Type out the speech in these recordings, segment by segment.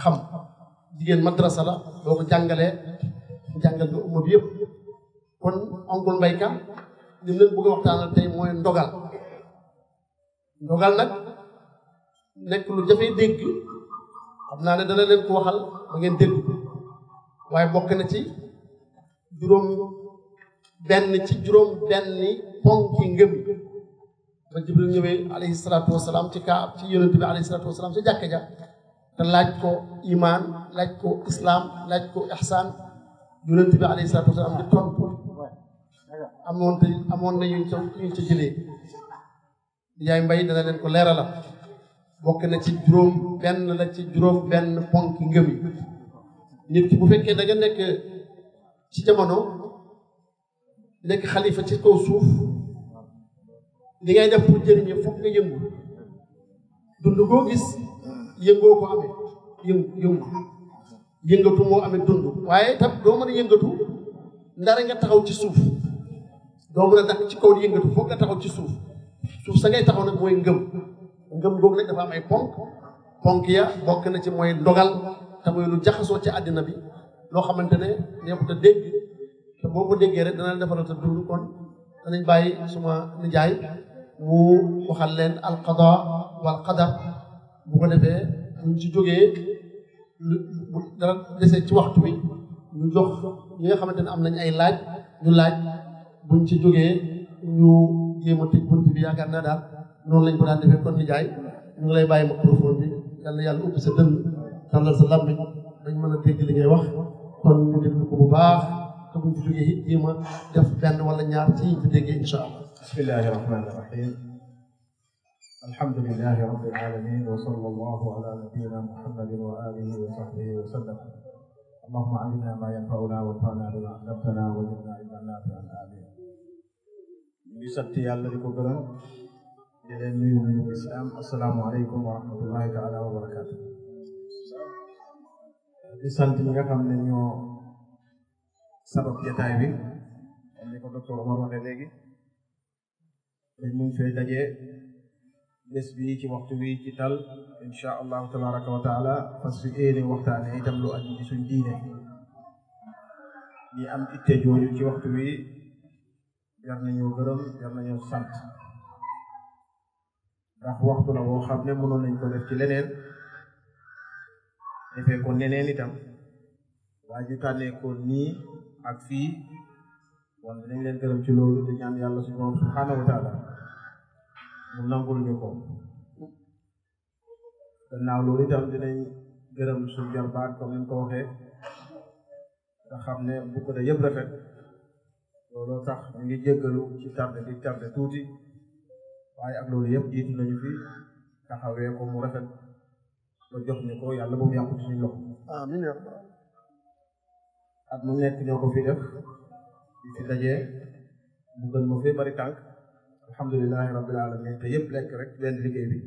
xam jigéen madrasa la boo ko jàngalee jàngal nga umma bi yëpp kon oncle Mbaye Ka li mu leen bëgg a waxtaanal tey mooy ndogal nag nekk lu jafee dégg xam naa ne dana leen ko waxal ba ngeen dégg waaye bokk na ci juróom benni ponki ngëm ba Jibril ñëwee alayhi salaatu wasalaam ci yonent bi alayhi salaatu wasalaam ci jàkka ja te laaj ko iman laaj ko islaam laaj ko ihsaan yonent bi alayhi salaatu wasalaam di tontu amoon na yuñ ca jëlee yaay Mbay dana leen ko leerala bokk na ci juróom benn ponki ngëm yi nit ki bu fekkee da nga nekk ci jamono nekk xalifa ci kaw suuf li ngay def pour jëriñe foog nga yëngu dund koo gis yëngoo ko amee yëngatu moo amee dund waaye tam doo mën a yëngatu ndara nga taxaw ci suuf doo mën a dakk ci kaw yëngatu foog nga taxaw ci suuf sa ngay taxaw nag mooy ngëm googu nag dafa am ay ponk ya bokk na ci mooy ndogal te mooy lu jaxasoo ci àddina bi loo xamante ne neexut a dégg te boo ko déggee rek dana la defaral sa dund kon danañ bàyyi suma nijaay mu waxal leen alqada wal qadar bu ko defee buñ ci jógee bu dara desee ci waxtu wi ñu jox ñi nga xamante ne am nañ ay laaj ñu laaj buñ ci jógee ñu jéem a tëj bunt bi yaakaar naa daal noonu lañ ko daan defee kon nijaay ñu ngi lay bàyyi microphone bi yàlla ubbi sa dënn tàllal sa làmmiñ dañ mën a dégg li ngay wax kon ñu déglu ko bu baax te buñ ci jógee it jéem a def benn wala ñaar ci ñu déggee incha allah. bismillahi rahmani rahim alhamdulillahi rabbil alamin wa sallallahu ala nabiyyina muhammadin wa alihi wa sahbihi wa sallam allahumma allimna ma yanfa'una wanfa'na bima 'allamtana wa zidna ilman nafi'an amin. ñu ngi sant yàlla di ko gërëm di leen nuyu islam assalaamu aleykum wa rahmatullahi taala wa barakatuh. di sant ñi nga xam ne ñoo sabab jataay bi comme ni ko docteur Omar waxee léegi dañ mun fee dajee bés bi ci waxtu wi ci tal insha allahu tabaraka wa taala fas fi éene waxtaane itam lu aju ci suñ diine ñi am itte jooju ci waxtu wi jar nañoo gërëm jar nañoo sant ndax waxtu la boo xam ne mënoon nañ ko def ci leneen defee ko neneen itam waa ju tànnee ko nii ak fii wante dañ leen gërëm ci loolu di ñaan yàlla suñu borom subhanahu wa taala mu nangul ñu ko gannaaw loolu itam dinañ gërëm suñu jarbaat comme ni ko waxee nga xam ne bu ko da yëpp rafet looloo tax ñu ngi jéggalu ci tarde tuuti waaye ak loolu yëpp jiitu nañu fi taxawee ko mu rafet ba jox ñu ko yàlla bu mu yàqu ci suñu loxo amiin at mu nekk ñoo ko fi def di fi dajee mu gën ma fee bari tànk alhamdulilahi rabbil alamin te yëpp lekk rek benn liggéey bi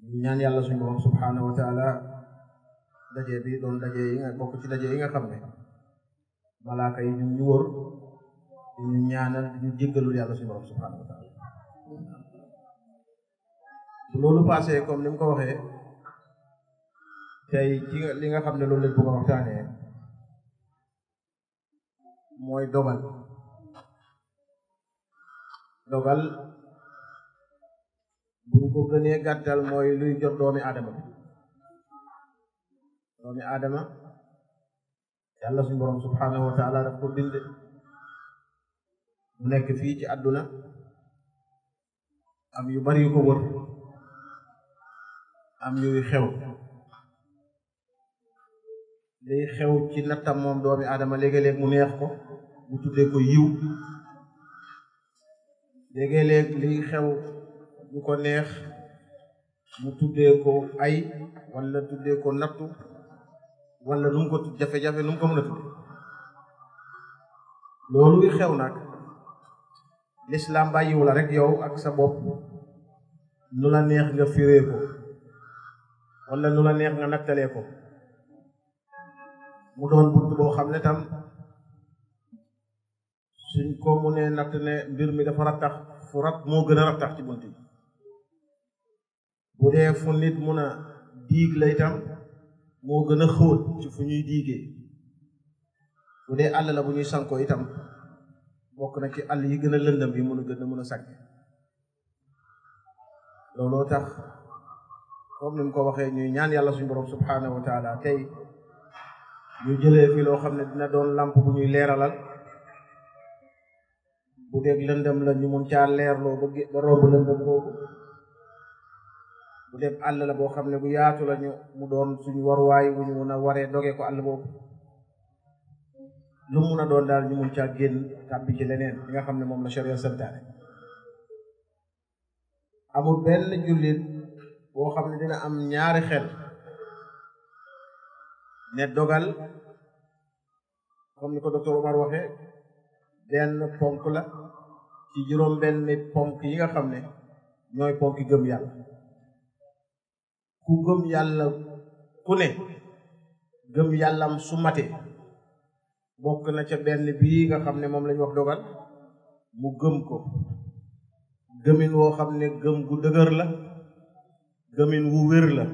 ñu ñaan yàlla suñu borom subhanahu wa taala dajee bi doon dajee yi nga bokk ci dajee yi nga xam ne malaaka yi ñu wër di ñu ñaanal di ñu jéggalul yàlla suñu borom subhanahu wa taala bu loolu passé comme ni mu ko waxee tey ci li nga xam ne loolu lañ bëgg a waxtaanee mooy dogal buñ ko gënee gàttal mooy luy jot doomi aadama yàlla suñu borom subhanahu wa taala daf ko bind mu nekk fii ci àdduna am yu bari yu ko wër am yuy xew liy xew ci nattam moom doomi aadama léegi-léeg mu neex ko mu tuddee ko yiw léegi-léeg liy xew du ko neex mu tuddee ko ay wala tuddee ko nattu wala nu mu ko jafe-jafe nu mu ko mën a tudde loolu di xew nag l'islam bàyyiwu la rek yow ak sa bopp nu la neex nga firee ko wala nu la neex nga nattalee ko mu doon bunt boo xam ne tam suñ ko mu ne natt ne mbir mi dafa rattax fu rat moo gën a rattax ci bunt yi bu dee fu nit mun a diig la itam moo gën a xóot ci fu ñuy diigee bu dee àll la bu ñuy sankoo itam bokk na ci àll yi gën a lëndëm yi mën a sànk looloo tax comme ni mu ko waxee ñuy ñaan yàlla suñu borom subhanahu wa taala tey ñu jëlee fi loo xam ne dina doon lamp bu ñuy leeralal bu dee lëndëm la ñu mun caa leerloo ba romb lëndëm boobu bu dee àll la boo xam ne bu yaatu la ñu mu doon suñu waruwaay bu ñu mun a waree dogee ko àll boobu lu mun a doon daal ñu mun caa génn tàbbi ci leneen li nga xam ne moom la sharia santaane amul benn jullit boo xam ne dina am ñaari xel ne dogal comme ni ko docteur Omar waxee benn ponk la ci juróom benn ponk yi nga xam ne ñooy ponk gëm yàlla ku gëm yàlla ku ne gëm yàllam su mate bokk na ca benn bii nga xam ne moom lañu wax dogal mu gëm ko gëmin woo xam ne gëm gu dëgër la gëmin wu wér la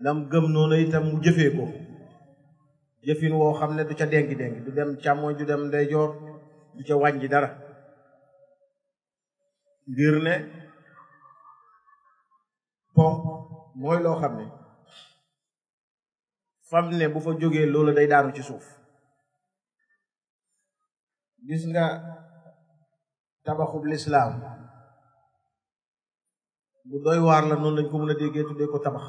lam gëm noonu itam mu jëfee ko jëfin woo xam ne du ca déngi-déngi du dem càmmooñ du dem ndeyjoor du ca wàññi dara ngir ne ponk mooy loo xam ne fam ne bu fa jógee loolu day daanu ci suuf gis nga tabaxub lislaam bu doy waar la noonu lañ ko mën a déggee tuddee ko tabax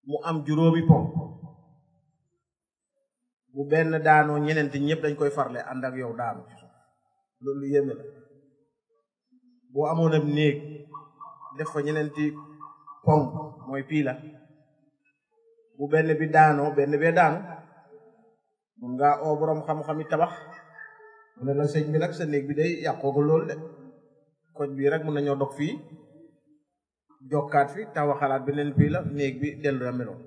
mu am juróomi ponk bu benn daanoo ñeneenti ñëpp dañ koy farle ànd ak yow daanu ci suuf loolu yéeme la boo amoon ab néeg def fa ñeneenti ponk mooy pii la bu benn bi daanoo benn bee daanu mun ngaa oo boroom xam-xami tabax mu ne la sëñ bi nag sa néeg bi day yàqoo ko loolu de koj bii rek mun nañoo dog fii jokkaat fi tawaxalaat beneen bii la néeg bi dellu meloon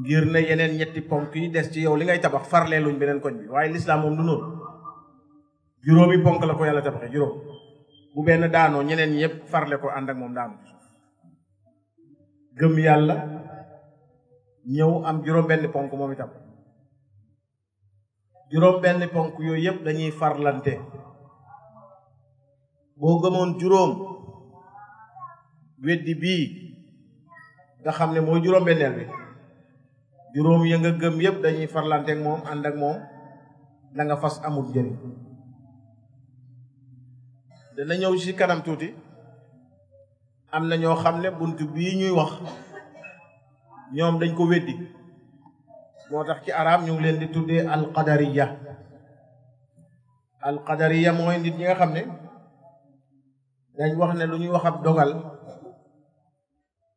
ngir ne yeneen ñetti ponk yi des ci yow li ngay tabax farlee luñ beneen koñ bi waaye lislaam moom du noonu juróomi ponk la ko yàlla tabaxee juróom bu benn daanoo ñeneen ñëpp farle ko ànd ak moom daanu gëm yàlla ñëw am juróom benn ponk moom itam juróom benn ponk yooyu yëpp dañuy farlante boo gëmoon juróom weddi bii nga xam ne mooy juróom benneel bi juróom ya nga gëm yëpp dañuy farlante ak moom ànd ak moom la nga fas amul njëriñ dana ñëw ci kanam tuuti am na ñoo xam ne bunt bii ñuy wax ñoom dañ ko weddi moo tax ci arab ñu ngi leen di tuddee alqadariya mooy nit ñi nga xam ne dañ wax ne lu ñuy wax ab dogal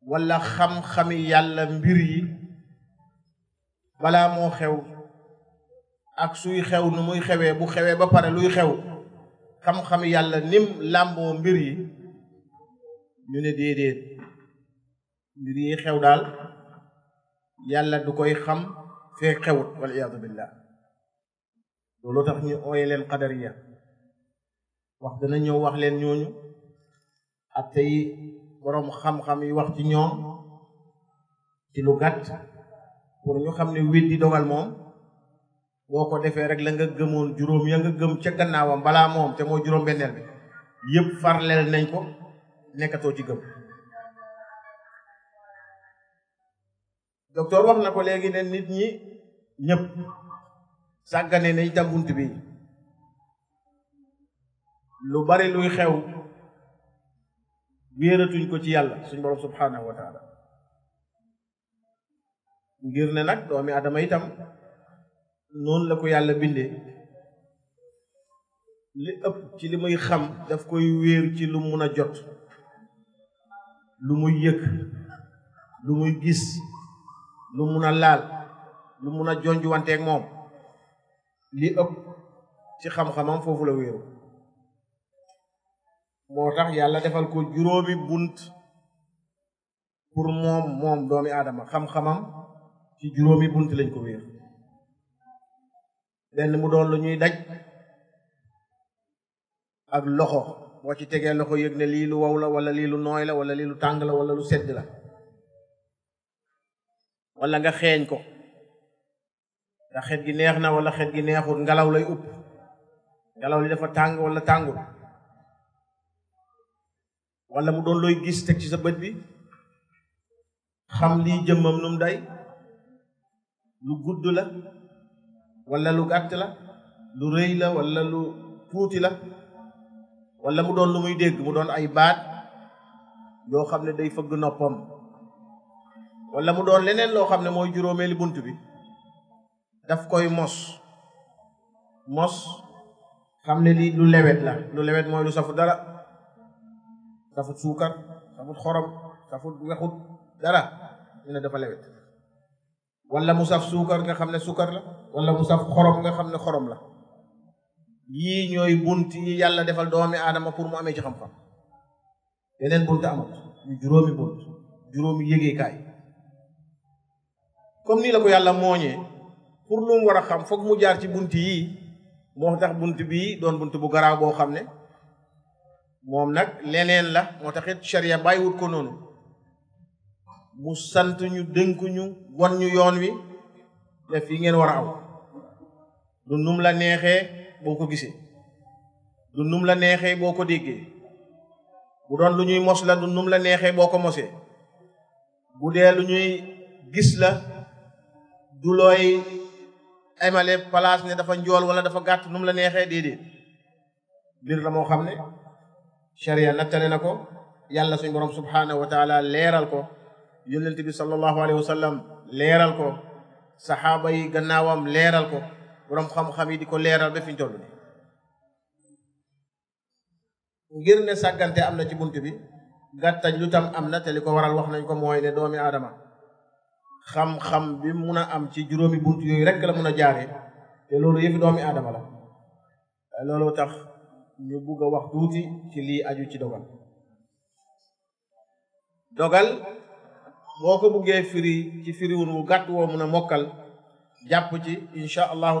wala xam-xami yàlla mbir yi balaa moo xew ak suy xew nu muy xewee bu xewee ba pare luy xew xam-xami yàlla nim làmboo mbir yi ñu ne déedéet mbir yi xew daal yàlla du koy xam fee xewut wal iyaadu billah loolu tax ñu ooye leen qadariya wax dana ñëw wax leen ñooñu ak tey boroom xam-xam yi wax ci ñoom ci lu gàtt pour ñu xam ne weddi dogal moom boo ko defee rek la nga gëmoon juróom ya nga gëm ca gannaawam balaa moom te mooy juróom benneel bi yëpp farleel nañ ko nekkatoo ci gëm docteur wax na ko léegi ne nit ñi ñëpp sàggane nañ tam bunt bi lu bari luy xew wéeratuñ ko ci yàlla suñ borom subhanahu wa taala ngir ne nag doomi adama itam noonu la ko yàlla bindee li ëpp ci li muy xam daf koy wéer ci lu mun a jot lu muy yëg lu muy gis lu mun a laal lu mun a jonjuwanteeg moom li ëpp ci xam-xamam foofu la wéeru moo tax yàlla defal ko juróomi bunt pour moom doomi aadama xam-xamam ci juróomi bunt lañ ko wéer benn mu doon lu ñuy daj ak loxo boo ci tegee loxo yëg ne lii lu wow la wala lii lu nooy la wala lii lu tàng la wala lu sedd la wala nga xeeñ ko ndax xet gi neex na wala xet gi neexul ngelaw lay upp ngelaw li dafa tàng wala tàngul wala mu doon looy gis teg ci sa bët bi xam lii jëmmam num day lu gudd la wala lu gàtt la lu rëy la wala lu tuuti la wala mu doon lu muy dégg mu doon ay baat yoo xam ne day fëgg noppam wala mu doon leneen loo xam ne mooy juróomeeli bunt bi daf koy mos xam ne lii lu lewet la lu lewet mooy lu safut dara safut suukar safut xorom safut wexut dara ñu ne dafa lewet wala mu saf suukar nga xam ne suukar la wala mu saf xorom nga xam ne xorom la yii ñooy bunt yi yàlla defal doomi aadama pour mu amee ci xam-xam yeneen bunt amut ñu juróomi bunt juróomi yëgeekaay comme nii la ko yàlla mooñee pour lu mu war a xam foog mu jaar ci bunt yii moo tax bunt bii doon bunt bu garaaw boo xam ne moom nag leneen la moo taxit sharia bàyyiwut ko noonu mu sant ñu dénku ñu wan ñu yoon wi def yi ngeen war a aw du num la neexee boo ko gisee du num la neexee boo ko déggee bu doon lu ñuy mos la du num la neexee boo ko mosee bu dee lu ñuy gis la du looy emale place ne dafa njool wala dafa gàtt num la neexee déedéet mbir la moo xam ne sharia nattale na ko yàlla suñu borom subhanahu wa taala leeral ko yonent bi sallallahu alayhi wa sallam leeral ko saxaaba yi gannaawam leeral ko borom xam-xam yi di ko leeral ba fi ñu toll nii ngir ne sàggante am na ci bunt bi gàttañ lu tam am na te li ko waral wax nañ ko mooy ne doomi aadama xam-xam bi mun a am ci juróomi bunt yooyu rekk la mun a jaaree te loolu yëfi doomi aadama la loolu tax ñu bugg a wax tuuti ci lii aju ci dogal boo ko buggee firi ci firiwun wu gàtt woo mun a mokkal jàpp ci insha allahu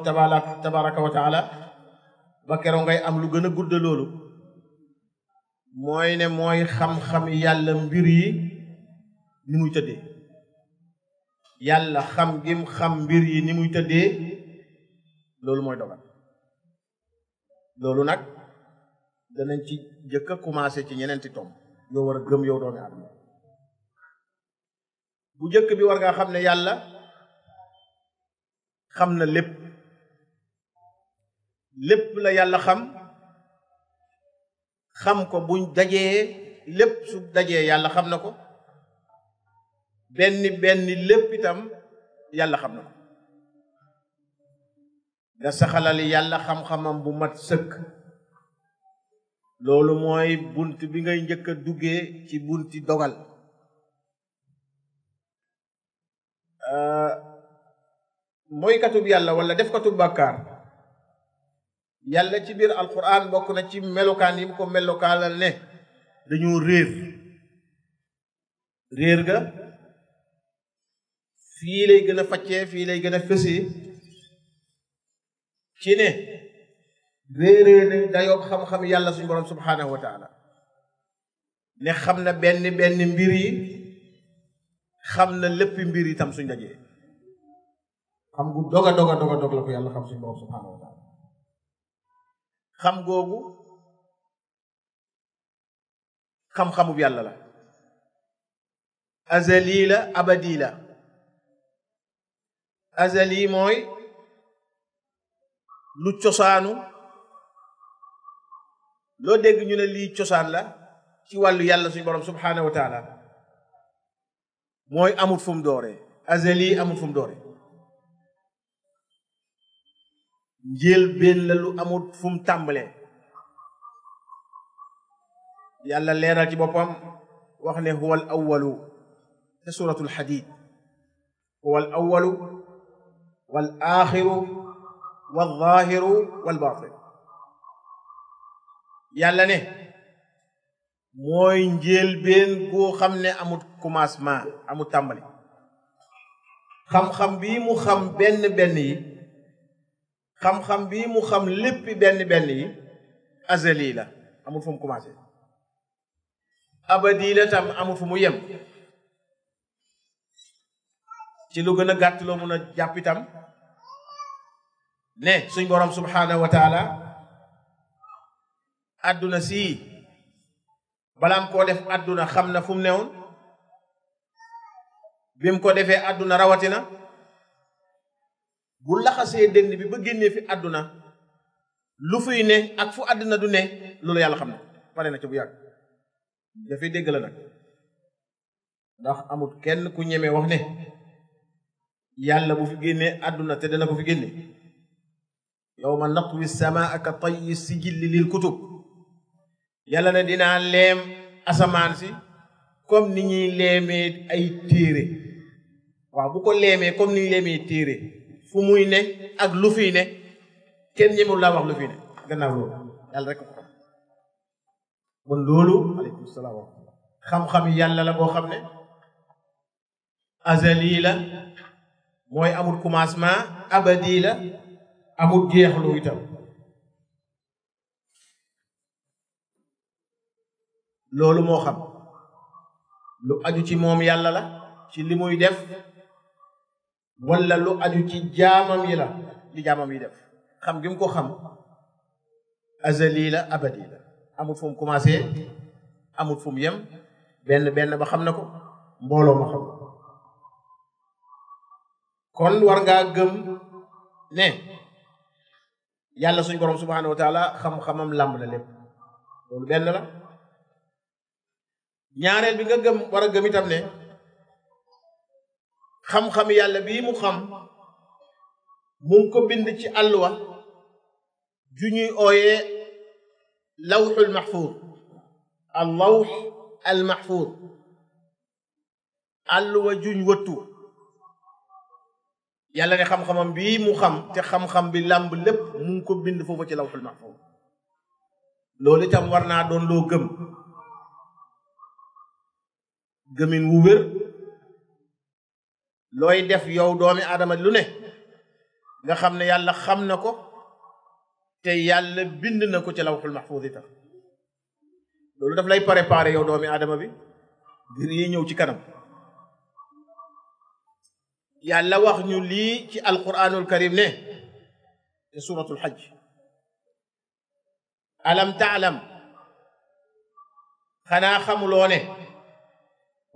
tabaraka wa taala ba keroog ngay am lu gën a gudd loolu mooy ne mooy xam-xam yàlla mbir yi ni muy tëddee yàlla xam gim xam mbir yi ni muy tëddee loolu mooy dogal loolu nag danañ ci jëkk a commencé ci ñeneenti tom yoo war a gëm yow doomi adama bu jëkk bi war ngaa xam ne yàlla xam na lépp la yàlla xam ko buñ dajee lépp su dajee yàlla xam na ko benn lépp itam yàlla xam na ko nga saxalal yàlla xam-xamam bu mat sëkk loolu mooy bunt bi ngay njëkk a duggee ci bunti dogal mooy katub yàlla wala def katub bàkkaar yàlla ci biir alquran bokk na ci melokaan yi mu ko melokaanal ne dañoo réer ga fii lay gën a faccee fii lay gën a fësee ci ne réerée ne dayoob xam-xam yàlla suñu borom subhanahu wa taala ne xam na benn mbir yi xam na lépp mbir yi tam suñ dajee xam gu dog la ko yàlla xam suñu borom subhanahu wa taala xam googu xam-xamub yàlla la azali la abadi la azali mooy lu cosaanu loo dégg ñu ne lii cosaan la ci wàllu yàlla suñu borom subhanahu wa taala mooy amut fu mu dooree azali amut fu mu dooree njël benn la lu amut fu mu tàmbalee yàlla leeral ci boppam wax ne huwa al awalu te suratul hadid huwa al awalu wal axiru wal zahiru wal batin yàlla ne mooy njëlbéen goo xam ne amut commencement amut tàmbali xam-xam bii mu xam benn yi xam-xam bii mu xam lépp benn yi azali la amul fu mu commencé abadi la tam amul fu mu yem ci lu gën a gàtt loo mun a jàpp itam ne suñ borom subhanahu wa taala adduna sii balaam koo def adduna xam na fu mu newoon bi mu ko defee adduna rawatina bu laxasee dënn bi ba génnee fi adduna lu fuy ne ak fu adduna du ne loolu yàlla xam na pare na ci bu yàgg dafay dégg la nag ndax amul kenn ku ñemee wax ne yàlla bu fi génnee adduna te dana ko fi génne yawma natwi samaa ka tayyi sijilli lil kutub yàlla ne dinaa leem asamaan si comme ni ñuy leemee ay téere waaw bu ko leemee comme ni ñuy leemee téere fu muy ne ak lu fiy ne kenn ñemul laa wax lu fiy ne gannaaw loolu yàlla rek ko xam bon loolu aleykum salaam wa rahmatullah xam-xam yàlla la boo xam ne azali la mooy amul commencement abadi la amul jeexlu itam loolu moo xam lu aju ci moom yàlla la ci li muy def wala lu aju ci jaamam yi la li jaamam yi def xam gi mu ko xam azali la abadi la amul fu mu commencé amul fu mu yem benn benn ba xam na ko mbooloo ma xam kon war ngaa gëm ne yàlla suñ borom subhanahu wa taala xam-xamam làmb na lépp loolu benn la ñaareel bi nga gëm war a gëm itam ne xam-xam yàlla bii mu xam mu ngi ko bind ci àlluwa ju ñuy ooyee lawxul mahfuud al lawx al mahfuud àlluwa juñ wëttu yàlla ne xam-xamam bii mu xam te xam-xam bi làmb lépp mu ngi ko bind foofu ci lawxul mahfuud loolu itam war naa doon loo gëm gëmin wu wér looy def yow doomi aadama lu ne nga xam ne yàlla xam na ko te yàlla bind na ko ci lawxul mahfuud itam loolu daf lay préparer yow doomi aadama bi ngir yi ñëw ci kanam yàlla wax ñu lii ci alquranul karim ne te suratul hajj alam taalam xanaa xamuloo ne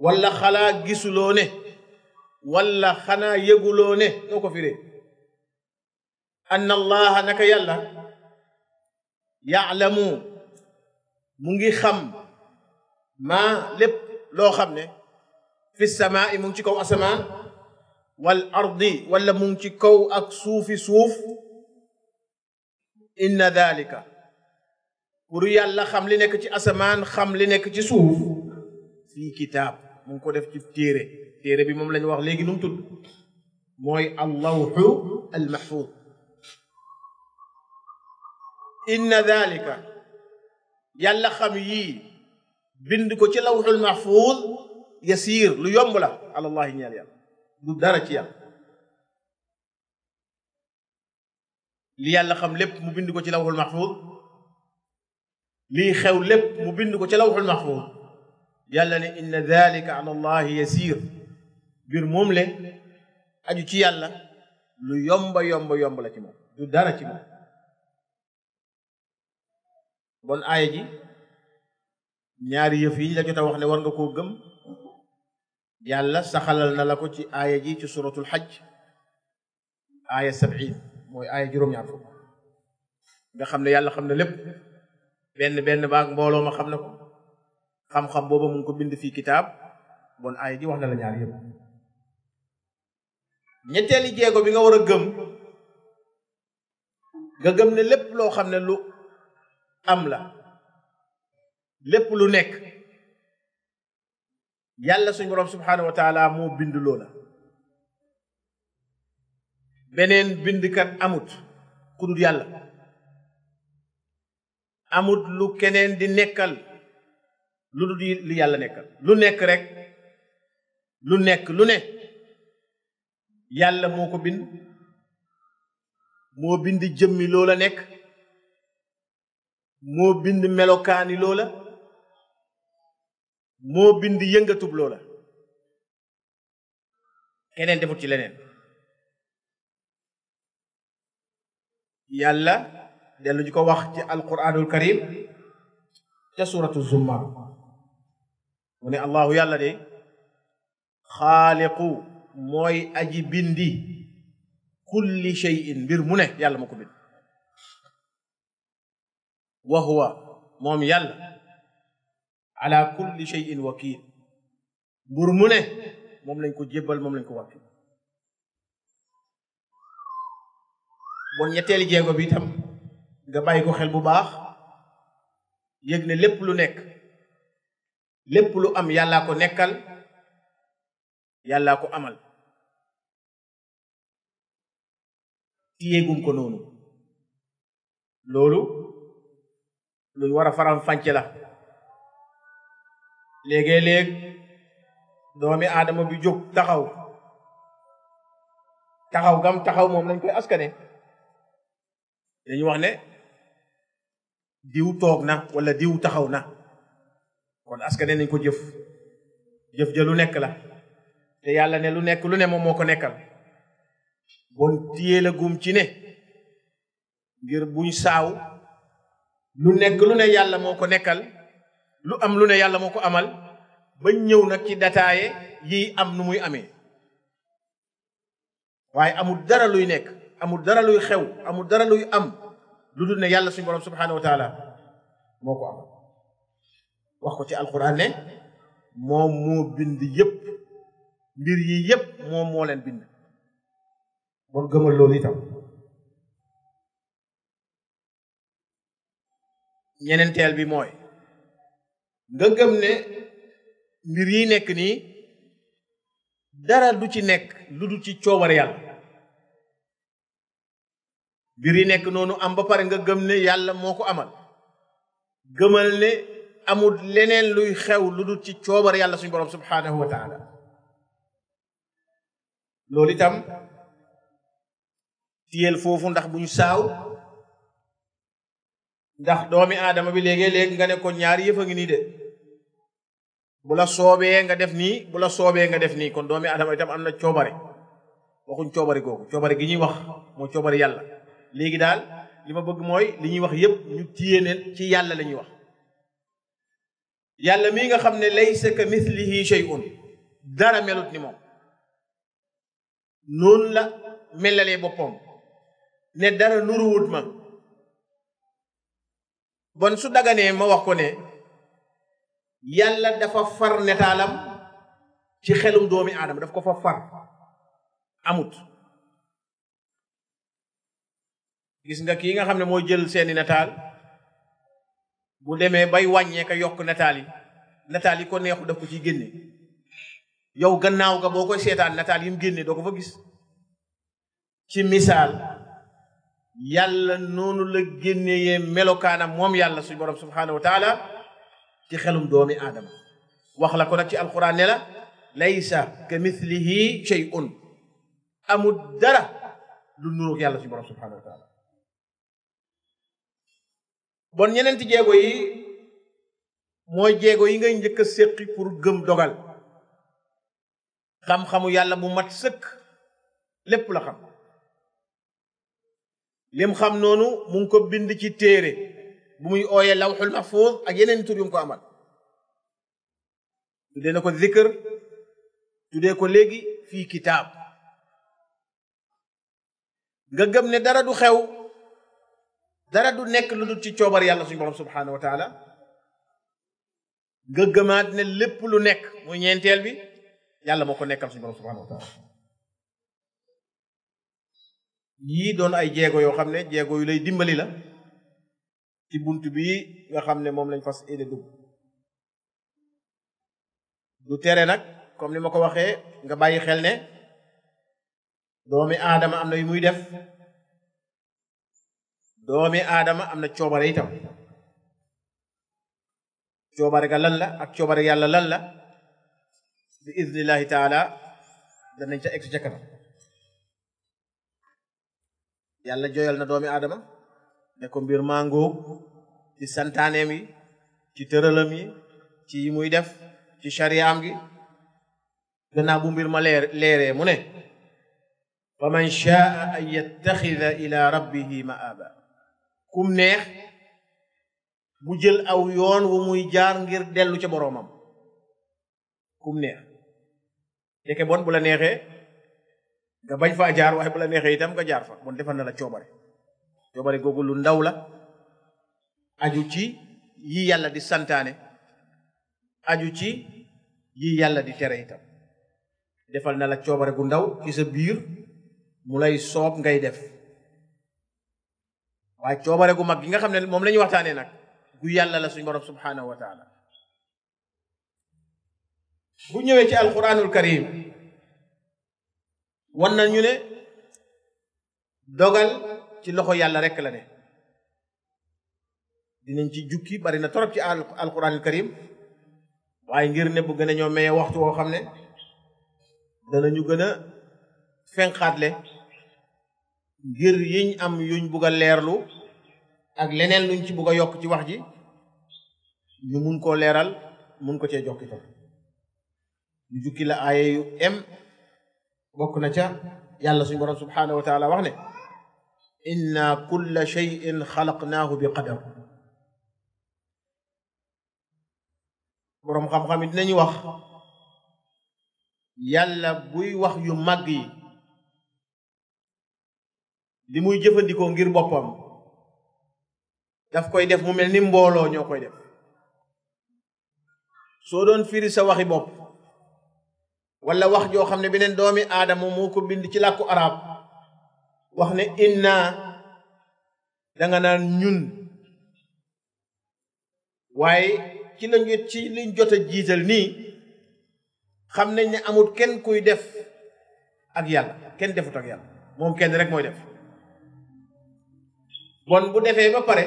wala xalaa gisuloo ne wala xanaa yëguloo ne noo ko firee anna allaha naka yàlla yaalamu mu ngi xam maa lépp loo xam ne fi samaa mu ngi ci kaw asamaan wal ardi wala mu ngi ci kaw ak suufi suuf inna dalika pour yàlla xam li nekk ci asamaan xam li nekk ci suuf fii kitaab mu ngi ko def ci téere bi moom la ñu wax léegi nu mu tudd mooy allawxu almahfuud inna dalika yàlla xam yii bind ko ci lawxul mahfuud yasiir lu yomb la alallahi ñeel yàlla du dara ci yàlla li yàlla xam lépp mu bind ko ci lawxul mahfuud lii xew lépp mu bind ko ci lawxul mahfuud yàlla ne inna dalika ala allahi yasiir bir moom le aju ci yàlla lu yomba yomb la ci moom du dara ci moom bon aaya ji ñaari yëf yi la jot a wax ne war nga koo gëm yàlla saxalal na la ko ci aaya ji ci suratul hajj aaya 70 mooy aaya juróom-ñaar fukk nga xam ne yàlla xam na lépp benn baag mbooloo ma xam na ko xam-xam booba mu ngi ko bind fii kitaab bon aaya ji wax na la ñaar yëpp ñetteeli jéego bi nga war a gëm nga gëm ne lépp loo xam ne lu am la lépp lu nekk yàlla suñu borom subhanahu wa taala moo bind loola beneen bindkat amut ku dul yàlla amut lu keneen di nekkal lu dul li yàlla nekkal lu nekk rek lu nekk lu ne yàlla moo ko bind moo bind jëmmi loola nekk moo bind melokaani loola moo bind yëngatub loola keneen defut ci leneen yàlla dellu ñu ko wax ci alquranul karim ca suratu zumar mu ne allahu yàlla de xaaliqu mooy aji bindi kulli shay'in mbir mu ne yàlla moo ko bind wa huwa moom yàlla ala kulli shay'in wakil mbir mu ne moom lañ ko jébbal moom lañ ko wàkki bon ñetteeli jéego bi itam nga bàyyi ko xel bu baax yëg ne lépp lu nekk lépp lu am yàllaa ko nekkal yàllaa ko amal téyeegum ko noonu loolu luñ war a faram fànce la léegi-léeg doomi aadama bi jóg taxaw gam taxaw moom lañ koy askane dañu wax ne diw toog na wala diw taxaw na kon askane nañ ko jëf ja lu nekk la te yàlla ne lu nekk lu ne moom moo ko nekkal bon téye la gum ci ne ngir buñ saaw lu nekk lu ne yàlla moo ko nekkal lu am lu ne yàlla moo ko amal bañ ñëw nag ci dataaye yi am nu muy amee waaye amul dara luy nekk amul dara luy xew amul dara luy am lu dul ne yàlla suñu borom subhanahu wa taala moo ko amal wax ko ci alquran ne moom moo bind yépp mbir yi yépp moom moo leen bind bon gëmal loolu itam ñeneenteel bi mooy nga gëm ne mbir yi nekk nii dara du ci nekk lu dul ci coobare yàlla mbir yi nekk noonu am ba pare nga gëm ne yàlla moo ko amal gëmal ne amul leneen luy xew lu dul ci coobare yàlla suñu borom subhanahu wa taala loolu itam tiyel foofu ndax bu ñu saaw ndax doomi aadama bi léegi-léegi nga ne ko ñaari yëf a ngi nii de bu la soobee nga def nii bu la soobee nga def nii kon doomi aadama itam am na coobare waxuñ coobare googu coobare gi ñuy wax moo coobare yàlla léegi daal li ma bëgg mooy li ñuy wax yépp ñu téye ne ci yàlla la ñuy wax yàlla mii nga xam ne laysa ka mithlihi shay'un dara melut ni moom noonu la melalee boppam ne dara nuruwut ma bon su daganee ma wax ko ne yàlla dafa far netaalam ci xelum doomi aadama daf ko fa far amut gis nga kii nga xam ne mooy jël seeni nataal bu demee bay wàññee ka yokk nataal yi ko neexu daf ko ciy génne yow gannaaw ga boo koy seetaan nataal yi mu génne doo ko fa gis ci misaal yàlla noonu la génneyee melokaanam moom yàlla suñu borom subhanahu wa taala ci xelum doomi aadama wax la ko nag ci alquran ne la laysa ka mithlihi shay'un amul dara lu nuroog yàlla suñu borom subhanahu wa taala bon ñeneenti jéego yi mooy jéego yi ngay njëkk a séqi pour gëm dogal xam-xamu yàlla bu mat sëkk lépp la xam lim xam noonu mu ngi ko bind ci téere bu muy ooyee lawxul mahfuz ak yeneen tur yu mu ko amal tuddee na ko zikr tuddee ko léegi fii kitaab nga gëm ne dara du xew dara du nekk lu dul ci coobar yàlla suñu borom subhanahu wa taala nga gëmaat ne lépp lu nekk muy ñeenteel bi yàlla moo ko nekkal suñu borom subhanahu wa taala yii doon ay jéego yoo xam ne jéego yu lay dimbali la ci bunt bi nga xam ne moom lañ fas yéene dugg du tere nag comme ni ma ko waxee nga bàyyi xel ne doomi aadama am na yu muy def doomi aadama am na coobare itam coobare ga lan la ak coobare yàlla lan la bi idnillahi taala danañ ca egg ca kanam yàlla joyal na doomi aadama ne ko mbir maa ngóog ci santaaneem yi ci tëralam yi ci yi muy def ci shariyaam gi gannaaw bu mbir ma leeree mu ne fa man shaa an yattaxida ila rabbihi ma'aba kum neex mu jël aw yoon wu muy jaar ngir dellu ca boroomam kum neex deke bon bu la neexee nga bañ faa jaar waaye bu la neexee itam nga jaar fa bon defal na la coobare googu lu ndaw la aju ci yi yàlla di santaane aju ci yi yàlla di tere itam defal na la coobare gu ndaw ci sa biir mu lay soob ngay def waaye coobare gu mag gi nga xam ne moom la ñuy waxtaanee nag gu yàlla la suñu borom subhanahu wa taala bu ñëwee ci alquranul karim wan nañu ne dogal ci loxo yàlla rekk la ne dinañ ci jukki bari na torop ci alquranul karim waaye ngir ne bu gën a ñoo maye waxtu woo xam ne danañu gën a fenqaatle ngir yiñ am yuñ bugg a leerlu ak leneen luñ ci bugg a yokk ci wax ji ñu mun koo leeral mun ko cee jokki tam ñu jukki la aaya yu bokk na ca yàlla suñu borom subhanahu wa taala wax ne inna kulla shay'in xalaqnaahu bi qadar boroom xam-xam yi dinañu wax yàlla buy wax yu màgg yi li muy jëfandikoo ngir boppam daf koy def mu mel ni mbooloo ñoo koy def soo doon firi sa waxi bopp wala wax joo xam ne beneen doomi aadama moo ko bind ci làkku arab wax ne inna danga naan ñun waaye ci liñ jot a jiital nii xam nañ ne amul kenn kuy def ak yàlla kenn defut ak yàlla moom kenn rek mooy def bon bu defee ba pare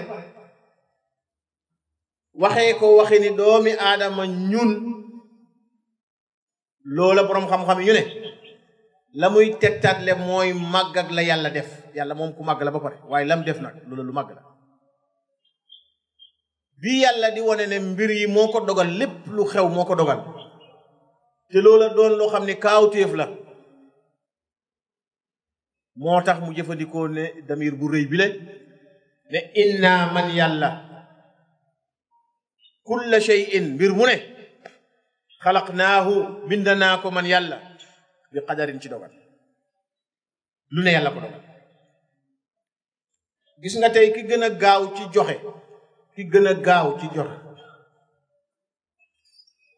waxee ko waxi ni doomi aadama ñun loola boroom xam-xam yu ne la muy tegtaatle mooy màgg ak la yàlla def yàlla moom ku màgg la ba pare waaye lam def nag loola lu màgg la bi yàlla di wane ne mbir yi moo ko dogal lépp lu xew moo ko dogal te loola doon loo xam ne kaawteef la moo tax mu jëfandikoo ne damir bu rëy bi le ne inna man yàlla kulla shay'in mbir mu ne xalaqnaahu bind naa ko man yàlla bi qadarin ci dogal lu ne yàlla ko dogal gis nga tey ki gën a gaaw ci joxe ki gën a gaaw ci joxe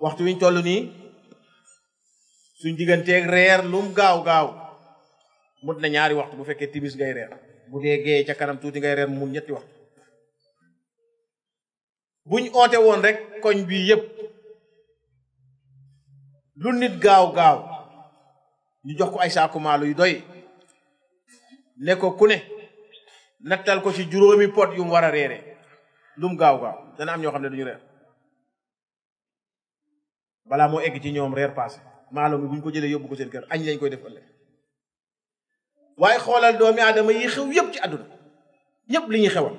waxtu wiñ toll nii suñ digganteeg reer lum gaaw gaaw mut na ñaari waxtu bu fekkee timis ngay reer bu dee géey ca kanam tuuti ngay reer mu ñetti waxtu buñ oote woon rek koñ bii yépp lu nit gaaw gaaw ñu jox ko ay saaku maalu yu doy ne ko ku ne nattal ko ci juróomi pot yu mu war a reere lum gaaw gaaw dana am ñoo xam ne duñu reer balaa moo egg ci ñoom reer passé maalo mi buñ ko jëlee yóbbu ko seen kër añ lañ koy def ëllëg waaye xoolal doomi aadama yi xew yépp ci àdduna ñépp li ñuy xewal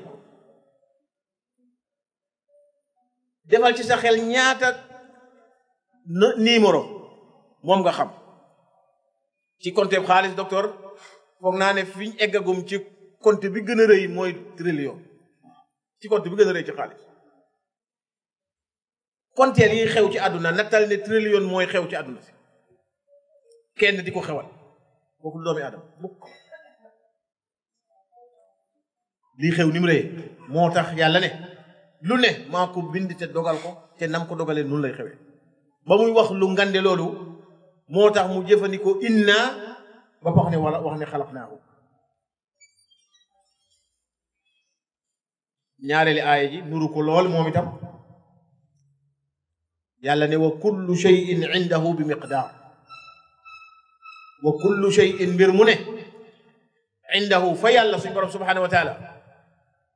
defal ci sa xel ñaata numéro moom nga xam ci compte xaalis docteur foog naa ne fi ñu eggagum ci compte bi gën a rëy mooy trillion ci compte bi gën a rëy ci xaalis konteel yi xew ci àdduna nattal ne trillion mooy xew ci àdduna si kenn di ko xewal kooku doomi aadama mukk lii xew ni mu rëy moo tax yàlla ne lu ne maa ko bind te dogal ko te nam ko dogalee noonu lay xewee ba muy wax lu ngande loolu moo tax mu jëfandikoo inna ba wax ne wala wax ne xalaqnaahu ñaareeli aaya ji nuru ko lool moom itam yàlla ne wa kullu shay'in indahu bi miqdaar wa kullu shay'in mbir mu ne indahu fa yàlla suñu borom subhanahu wa taala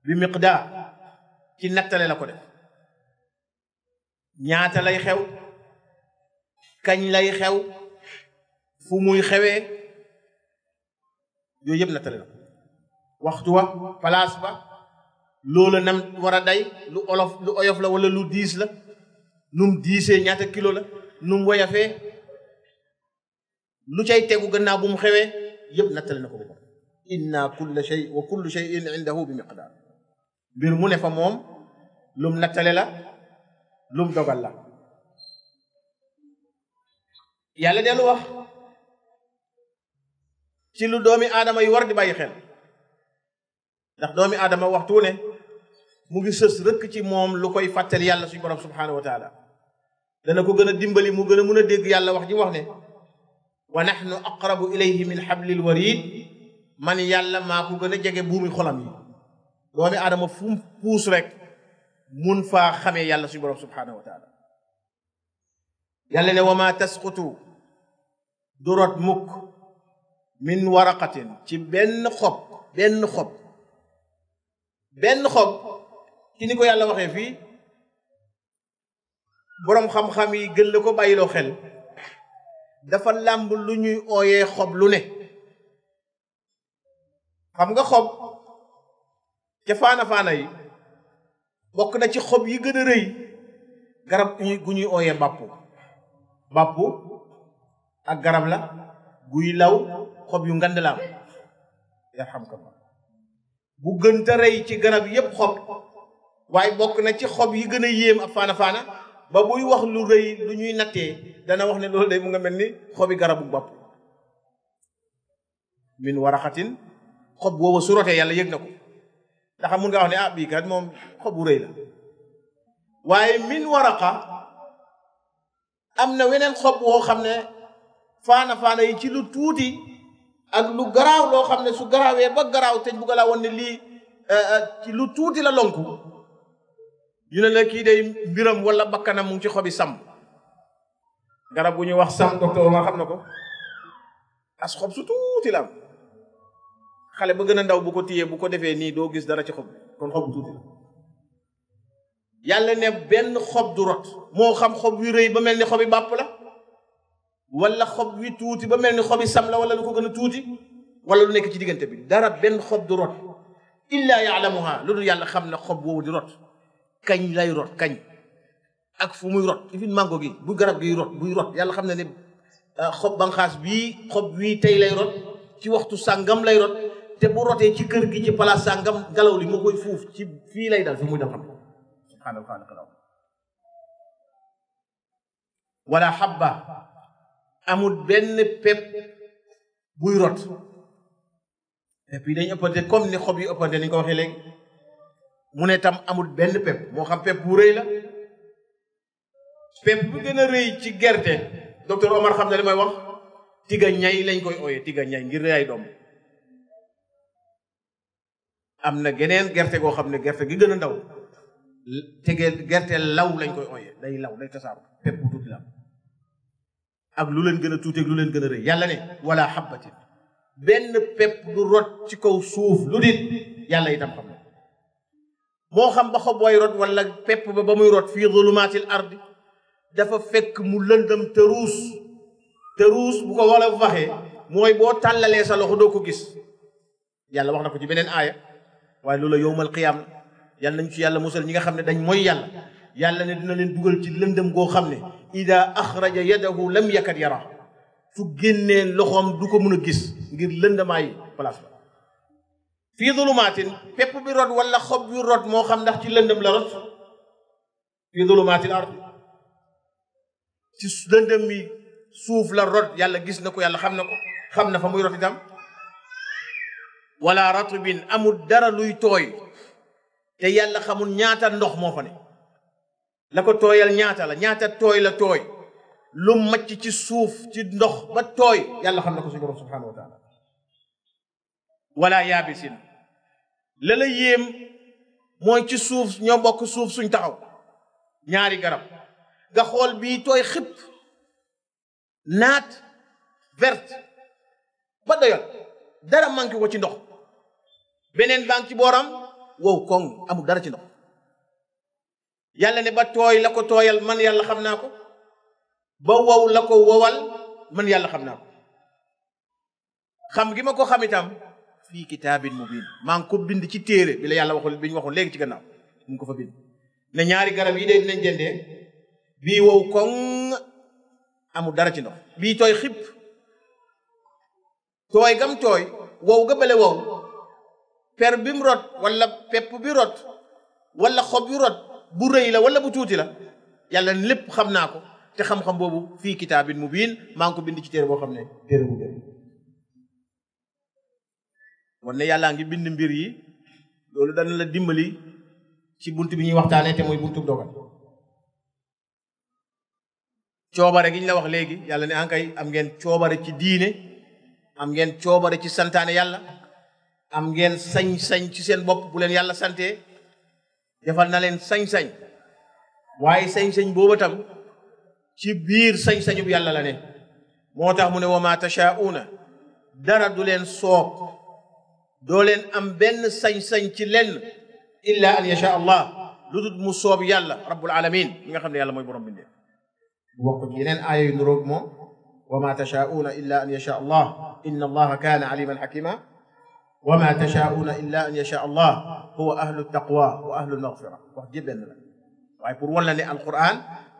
bi miqdaar ci nattale la ko def ñaata lay xew kañ lay xew fu muy xewee yooyu yëpp nattale la waxtu wa place ba loola nam war a day lu oyof la wala lu diis la num diisee ñaata kilo la num woyafee lu cay tegu gannaaw bu mu xewee yëpp nattale na ko ba inna kulla shay wa kullu shay'in indahu bi miqdaar mbir mu ne fa moom lum nattale la lum dogal la yàlla dellu wax ci lu doomi aadama yi war di bàyyi xel ndax doomi aadama waxtu ne mu ngi sës rëkk ci moom lu koy fàttali yàlla suñu borom subhanahu wa taala dana ko gën a dimbali mu gën a mun a dégg yàlla wax ji wax ne wa nahnu aqrabu ilayhi min hablil warid man yàlla maa ko gën a jege buumi xolam yi doomi aadama fu mu puus rek mun faa xamee yàlla suñu borom subhanahu wa taala yàlla ne wa ma tasqutu du rot mukk min waraqatin ci benn xob ci ni ko yàlla waxee fii boroom xam-xam yi gën la ko bàyyiloo xel dafa làmb lu ñuy ooyee xob lu ne xam nga xob ca faana yi bokk na ci xob yi gën a rëy garab gu ñuy ooyee bàppu ak garab la guy law xob yu ngand la am yarhamkallah bu gën ta rëy ci garab yépp xob waaye bokk na ci xob yi gën a yéem ak faana ba buy wax lu rëy lu ñuy nattee dana wax ne loolu day mu nga mel ni xobi garabu bopp min waraxatin xob booba su rotee yàlla yëg na ko ndax mun nga wax ne bii kat moom xob bu rëy la waaye min waraqa am na weneen xob woo xam ne faana yi ci lu tuuti ak lu garaaw loo xam ne su garaawee ba garaaw te bugga laa woon ne lii ci lu tuuti la lonku ñu ne la kii day mbiram wala bakkanam mu ngi ci xobi sam garab bu ñuy wax sam docteur ma xam na ko as xob su tuuti la am xale ba gën a ndaw bu ko téyee bu ko defee nii doo gis dara ci xob kon xob bu tuuti la yàlla ne benn xob du rot moo xam xob wi rëy ba mel ni xobi bàpp la wala xob wi tuuti ba mel ni xobi sam la wala lu ko gën a tuuti wala lu nekk ci diggante bi dara benn xob du rot illa yaalamuha lu dul yàlla xam na xob woowu di rot kañ lay rot kañ ak fu muy rot ifin mango gi bu garab gi buy rot yàlla xam na ne xob banxaas bii xob wii tey lay rot ci waxtu sàngam lay rot te bu rotee ci kër gi ci place sàngam galaw li moo koy fuuf ci fii lay dal fi muy dem xam subhaanahu wa taala wala habba amul benn pepp buy rot pepp yi dañ ëppante comme ni xob yi ëppante ni ñu ko waxee léegi mu ne tam amul benn pepp moo xam pepp bu rëy la pepp bu gën a rëy ci gerte docteur Omar xam ne li may wax tiga ñay lañ koy ooyee tiga ñay ngir rëyaay doom am na geneen gerte goo xam ne gerte gi gën a ndaw gerte law lañ koy ooyee day law day tasaaru pepp bu tuuti la ak lu leen gën a tuuti ak lu leen gën a rëy yàlla ne wala habbatin benn pepp du rot ci kaw suuf lu dit yàlla itam xam na moo xam ba xob way rot wala pepp ba muy rot fii zulumaatil ardi dafa fekk mu lëndëm te ruus bu ko wala bu waxee mooy boo tàllalee sa loxo doo ko gis yàlla wax na ko ci beneen aaya waaye loolu yowmal qiyaam yàlla nañ ci yàlla musal ñi nga xam ne dañ mooy yàlla ne dina leen dugal ci lëndëm goo xam ne ida axraja yadahu lam yakat yara su génnee loxoom du ko mun a gis ngir lëndamaay place ba fii zulumaatin pepp bi rot wala xob bi rot moo xam ndax ci lëndëm la rot fii zulumaatil ardi ci lëndëm mi suuf la rot yàlla gis na ko yàlla xam na fa muy rot itam wala ratbin amul dara luy tooy te yàlla xamul ñaata ndox moo fa ne la ko tooyal ñaata tooy la tooy lu macc ci suuf ci ndox ba tooy yàlla xam na ko suñu borom subhanahu wa taala wala yaabisin la la yéem mooy ci suuf ñoo bokk suuf suñ taxaw ñaari garab nga xool bii tooy xëpp naat verte ba doyal dara manqué ko ci ndox beneen baa ci booram wow koŋ amul dara ci ndox yàlla ne ba tooy la ko tooyal man yàlla xam naa ko ba wow la ko wowal man yàlla xam naa ko xam gi ma ko xam itam fii kitaabin mubin maa ngi ko bind ci téere bi la yàlla waxul bi ñu waxoon léegi ci gannaaw mu ngi ko fa bind ne ñaari garab yi de dinañ jëndee bii wow koŋ amul dara ci ndox bii tooy xib tooy gam tooy wow ga bale wow per bi mu rot wala pepp bi rot wala xob yu rot bu rëy la wala bu tuuti la yàlla lépp xam naa ko te xam-xam boobu fii kitaabin mubiin maa ngi ko bind ci téere boo xam ne téere bu gën wan ne yàllaa ngi bind mbir yi loolu dana la dimbali ci bunt bi ñuy waxtaanee te mooy buntu dogal coobare gi ñu la wax léegi yàlla ne ankay am ngeen coobare ci diine am ngeen coobare ci santaane yàlla am ngeen sañ-sañ ci seen bopp bu leen yàlla santee defal na leen sañ-sañ waaye sañ-sañ booba tam ci biir sañ-sañub yàlla la ne moo tax mu ne wa ma tashaa'uuna dara du leen soob doo leen am benn sañ-sañ ci lenn illa an yasha allah lu dul mu soob yàlla rabbul alamin mi nga xam ne yàlla mooy borom bindee wax ko ci yeneen aaya yu nuroog moom wa ma tashaa'uuna illa an yasha allah inna allaha kaana aliman hakima wa ma tashaa'uuna illa an yasha allah huwa ahlu taqwa wa ahlu lmaghfira wax ji benn la waaye pour wan la ne alquran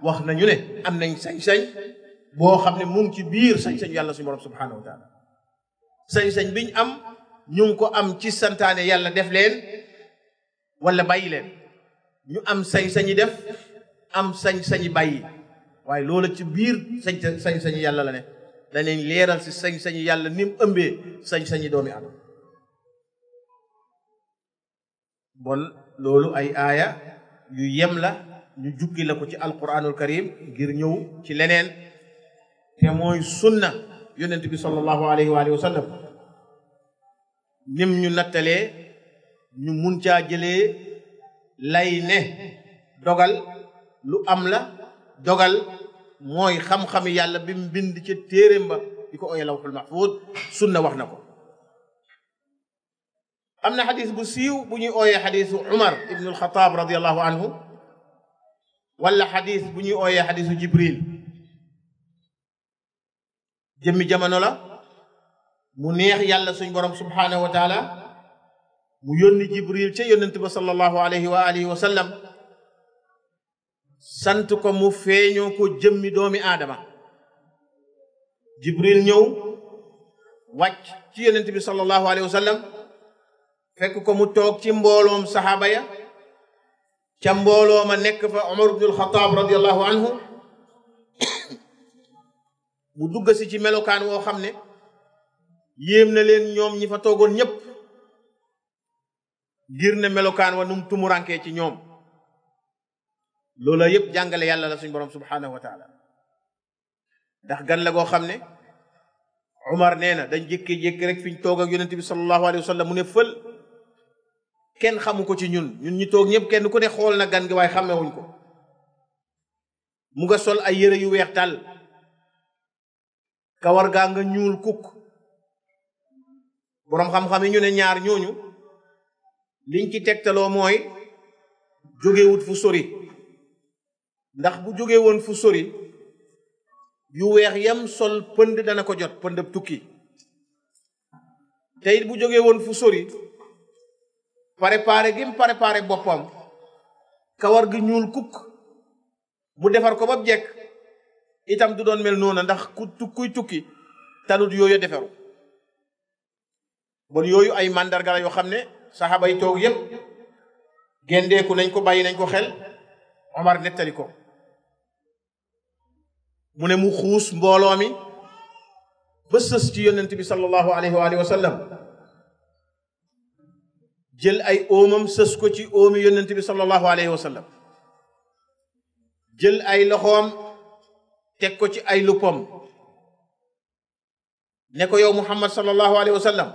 wax nañu ne am nañ sañ-sañ boo xam ne mu ngi ci biir sañ-sañ yàlla suñu borom subhanahu wa taala sañ-sañ biñ am ñu ngi ko am ci santaane yàlla def leen wala bàyyi leen ñu am sañ-sañi def am sañ-sañi bàyyi waaye loola ci biir sañ-sañi yàlla la ne danañ leeral si sañ-sañi yàlla ni mu ëmbee sañ-sañi doomi adama bon loolu ay aaya yu yem la ñu jukki la ko ci alquranul karim ngir ñëw ci leneen te mooy sunna yonent bi sallallahu alayhi wa alihi wa sallam nim ñu nattalee ñu mun caa jëlee lay ne dogal lu am la dogal mooy xam-xami yàlla bi mu bind ci téeréem ba di ko ooyee lawhul mahfuz sunna wax na ko am na xadis bu siiw bu ñuy ooyee xadisu Umar ibnu alxataab radiallahu anhu wala xadis bu ñuy ooyee xadisu Jibril jëmmi jamono la mu neex yàlla suñ borom subhanahu wa taala mu yónni Jibril ca yónnent ba sallallahu alayhi wa alihi wa sallam sant ko mu feeñoo ko jëmmi doomi aadama Jibril ñëw wàcc ci yónnent bi sallallahu alayhi wa sallam fekk ko mu toog ci mbooloom saxaaba ya ca mbooloo ma nekk fa Umar ibn al-Khattab radiyallahu anhu mu dugg si ci melokaan woo xam ne yéem na leen ñoom ñi fa toogoon ñépp ngir ne melokaan wa num tumurankee ci ñoom loola yépp jàngale yàlla la suñ borom subhanahu wa taala ndax gan la goo xam ne Umar nee na dañ jékki-jékki rek fi ñu toog ak yonent bi sallallahu alayhi wa sallam mu ne fël kenn xamu ko ci ñun ñi toog ñëpp kenn ku ne xool na gan gi waaye xàmmewuñ ko mu nga sol ay yére yu weex tàll kawar gaa nga ñuul kukk boroom xam-xam yi ñu ne ñaar ñooñu liñ ci tegtaloo mooy jógewut fu sori ndax bu jóge woon fu sori yu weex yam sol pënd dana ko jot pëndëb tukki te it bu jóge woon fu sori préparé gim préparé boppam kawar gi ñuul kukk mu defar ko ba jekk itam du doon mel noona ndax kuy tukki tanut yooyu deferu bon yooyu ay mandarga la yoo xam ne saxaaba yi toog yépp gendeeku nañ ko bàyyi nañ ko xel Omar nettali ko mu ne mu xuus mbooloo mi ba sës ci yonent bi sallallahu alayhi wa sallam jël ay óomam sës ko ci óomi yonent bi sallallahu alayhi wa sallam jël ay loxoom teg ko ci ay luppam ne ko yow Muhammad sallallahu alayhi wa sallam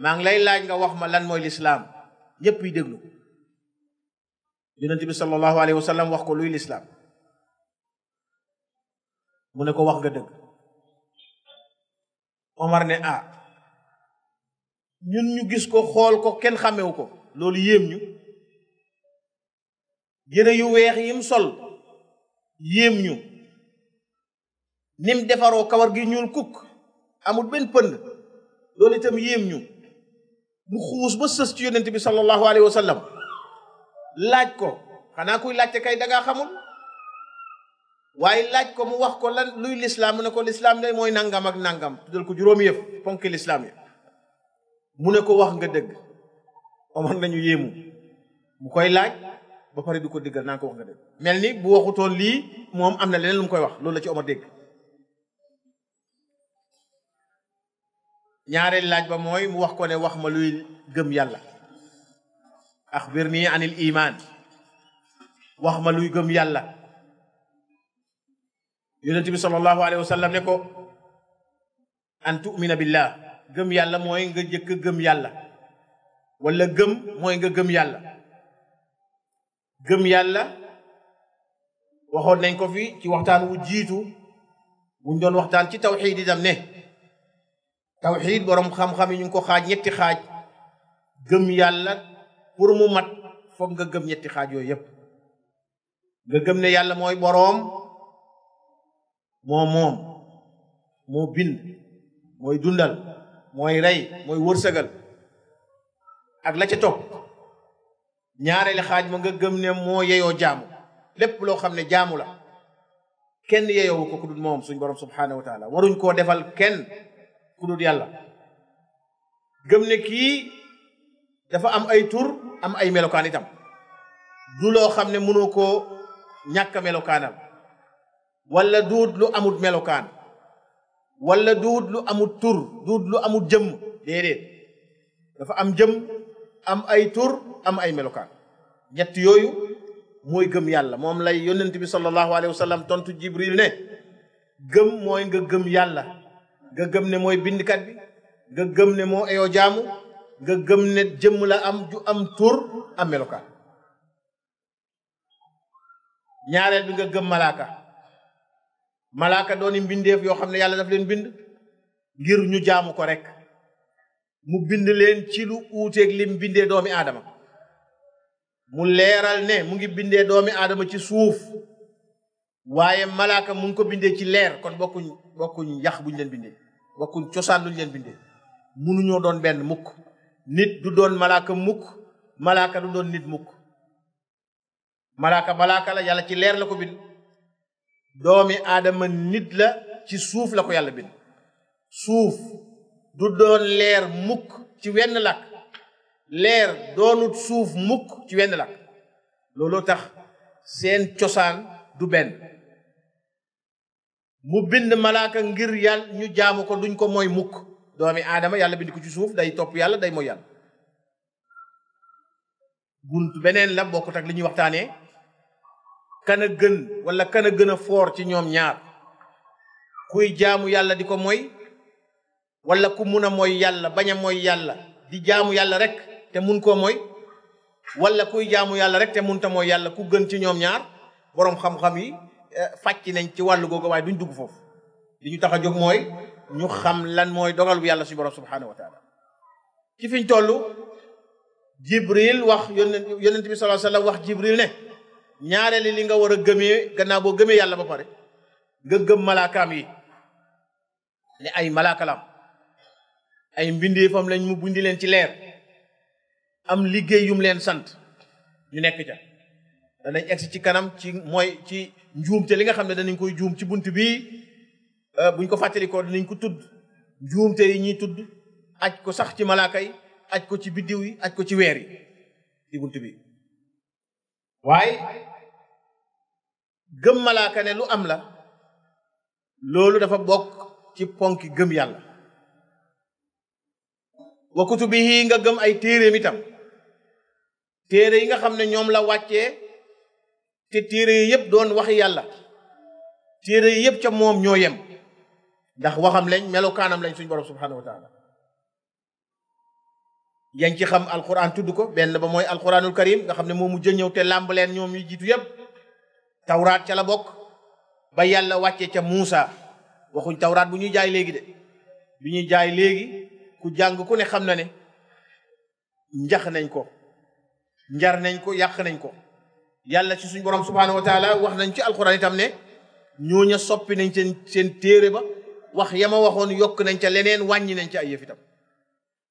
maa ngi lay laaj nga wax ma lan mooy lislaam ñépp yi déglu yonent bi sallallahu alayhi wa sallam wax ko luy lislaam mu ne ko wax nga dëgg Omar ne ñun ñu gis ko xool ko kenn xàmmewu ko loolu yéem ñu yére yu weex yim sol yéem ñu nim defaroo kawar gi ñuul kukk amul benn pënd loolu itam yéem ñu mu xuus ba sës ci yonent bi sallallahu alayhi wa sallam laaj ko xanaa kuy laajte kay dangaa xamul waaye laaj ko mu wax ko lan luy lislaam mu ne ko lislaam day mooy nangam ak nangam tuddal ko juróomi yëf ponki lislaam yi mu ne ko wax nga dëgg Omar nañu yéemu mu koy laaj ba pare du ko diggal naan ko wax nga dëgg mel ni bu waxutoon lii moom am na leneen lu mu koy wax loolu la ci Omar dégg ñaareel laaj ba mooy mu wax ko ne wax ma luy gëm yàlla axbirni anil iman wax ma luy gëm yàlla yonent bi sallallahu alayhi wa sallam ne ko an tu'mina billah gëm yàlla mooy nga jëkk gëm yàlla wala gëm mooy nga gëm yàlla gëm yàlla waxoon nañ ko fi ci waxtaan wu jiitu buñ doon waxtaan ci tawxiid itam ne tawxiid boroom xam-xam yi ñu ngi ko xaaj ñetti xaaj gëm yàlla pour mu mat foog nga gëm ñetti xaaj yooyu yépp nga gëm ne yàlla mooy boroom moo bind mooy dundal mooy rey mooy wërsëgal ak la ca topp ñaareeli xaaj ma nga gëm ne moo yeyoo jaamu lépp loo xam ne jaamu la kenn yeyoowu ko ku dul moom suñ boroom subhaanahu wa taala waruñ koo defal kenn ku dul yàlla gëm ne kii dafa am ay tur am ay melokaan itam du loo xam ne mënoo koo ñàkk a melokaanal wala duut lu amut melokaan wala duut lu amut tur duut lu amut jëmm déedéet dafa am jëmm am ay tur am ay melokaan ñett yooyu mooy gëm yàlla moom lay yonent bi sallallahu alayhi wa sallam tontu Jibril ne gëm mooy nga gëm yàlla nga gëm ne mooy bindkat bi nga gëm ne moo eyoo jaamu nga gëm ne jëmm la am ju am tur am melokaan ñaareel bi nga gëm malaaka dooni mbindeef yoo xam ne yàlla daf leen bind ngir ñu jaamu ko rek mu bind leen ci lu uuteeg lim bindee doomi aadama mu leeral ne mu ngi bindee doomi aadama ci suuf waaye malaaka mu ngi ko bindee ci leer kon bokkuñ yax buñ leen bindee bokkuñ cosaan luñ leen bindee munuñoo doon benn mukk nit du doon malaaka mukk malaaka du doon nit mukk malaaka la yàlla ci leer la ko bind doomi aadama nit la ci suuf la ko yàlla bind suuf du doon leer mukk ci wenn làkk leer doonut suuf mukk ci wenn làkk looloo tax seen cosaan du benn mu bind malaaka ngir yàlla ñu jaamu ko duñ ko mooy mukk doomi aadama yàlla bind ko ci suuf day topp yàlla day mooy yàlla bunt beneen la bokkut ak li ñuy waxtaanee kana gën wala kana gën a foor ci ñoom ñaar kuy jaamu yàlla di ko mooy wala ku mun a mooy yàlla bañ a mooy yàlla di jaamu yàlla rek te mun koo mooy wala kuy jaamu yàlla rek te munta mooy yàlla ku gën ci ñoom ñaar boroom xam-xam yi fàcc nañ ci wàllu googu waaye duñ dugg foofu li ñu tax a jóg mooy ñu xam lan mooy dogal bu yàlla si boroom subhaanahu wa taala ci fiñ toll Jibril wax yonent bi sallallahu alayhi wa sallam wax Jibril ne ñaareeli li nga war a gëmee gannaaw boo gëmee yàlla ba pare nga gëm malaakaam yi ne ay malaakalam ay mbindeefam lañ mu bundi leen ci leer am liggéey yum leen sant ñu nekk ca danañ egsi ci kanam ci njuumte li nga xam ne danañ koy juum ci bunt bii buñ ko fàttalikoo danañ ko tudd njuumte yi ñuy tudd aj ko sax ci malaaka yi aj ko ci biddiw yi aj ko ci weer yi ci bunt bi waaye gëm malaaka ne lu am la loolu dafa bokk ci ponki gëm yàlla wa kutubihi nga gëm ay téeréem itam téere yi nga xam ne ñoom la wàccee te téere yi yëpp doon waxi yàlla téere yi yëpp ca moom ñoo yem ndax waxam lañ melokaanam lañ suñ borom subhanahu wa taala yaa ngi ci xam alquran tudd ko benn ba mooy alquranul karim nga xam ne moom mu jë ñëw te làmb leen ñoom yi jiitu yëpp tawraat ca la bokk ba yàlla wàccee ca Muusa waxuñ tawraat bu ñuy jaay léegi de bi ñuy jaay léegi ku jàng ku ne xam na ne njax nañ ko njar nañ ko yàq nañ ko yàlla ci suñ borom subhanahu wa taala wax nañ ci alquran itam ne ñooña soppi nañ seen téere ba wax yama waxoon yokk nañ ca leneen wàññi nañ ca ay yëf itam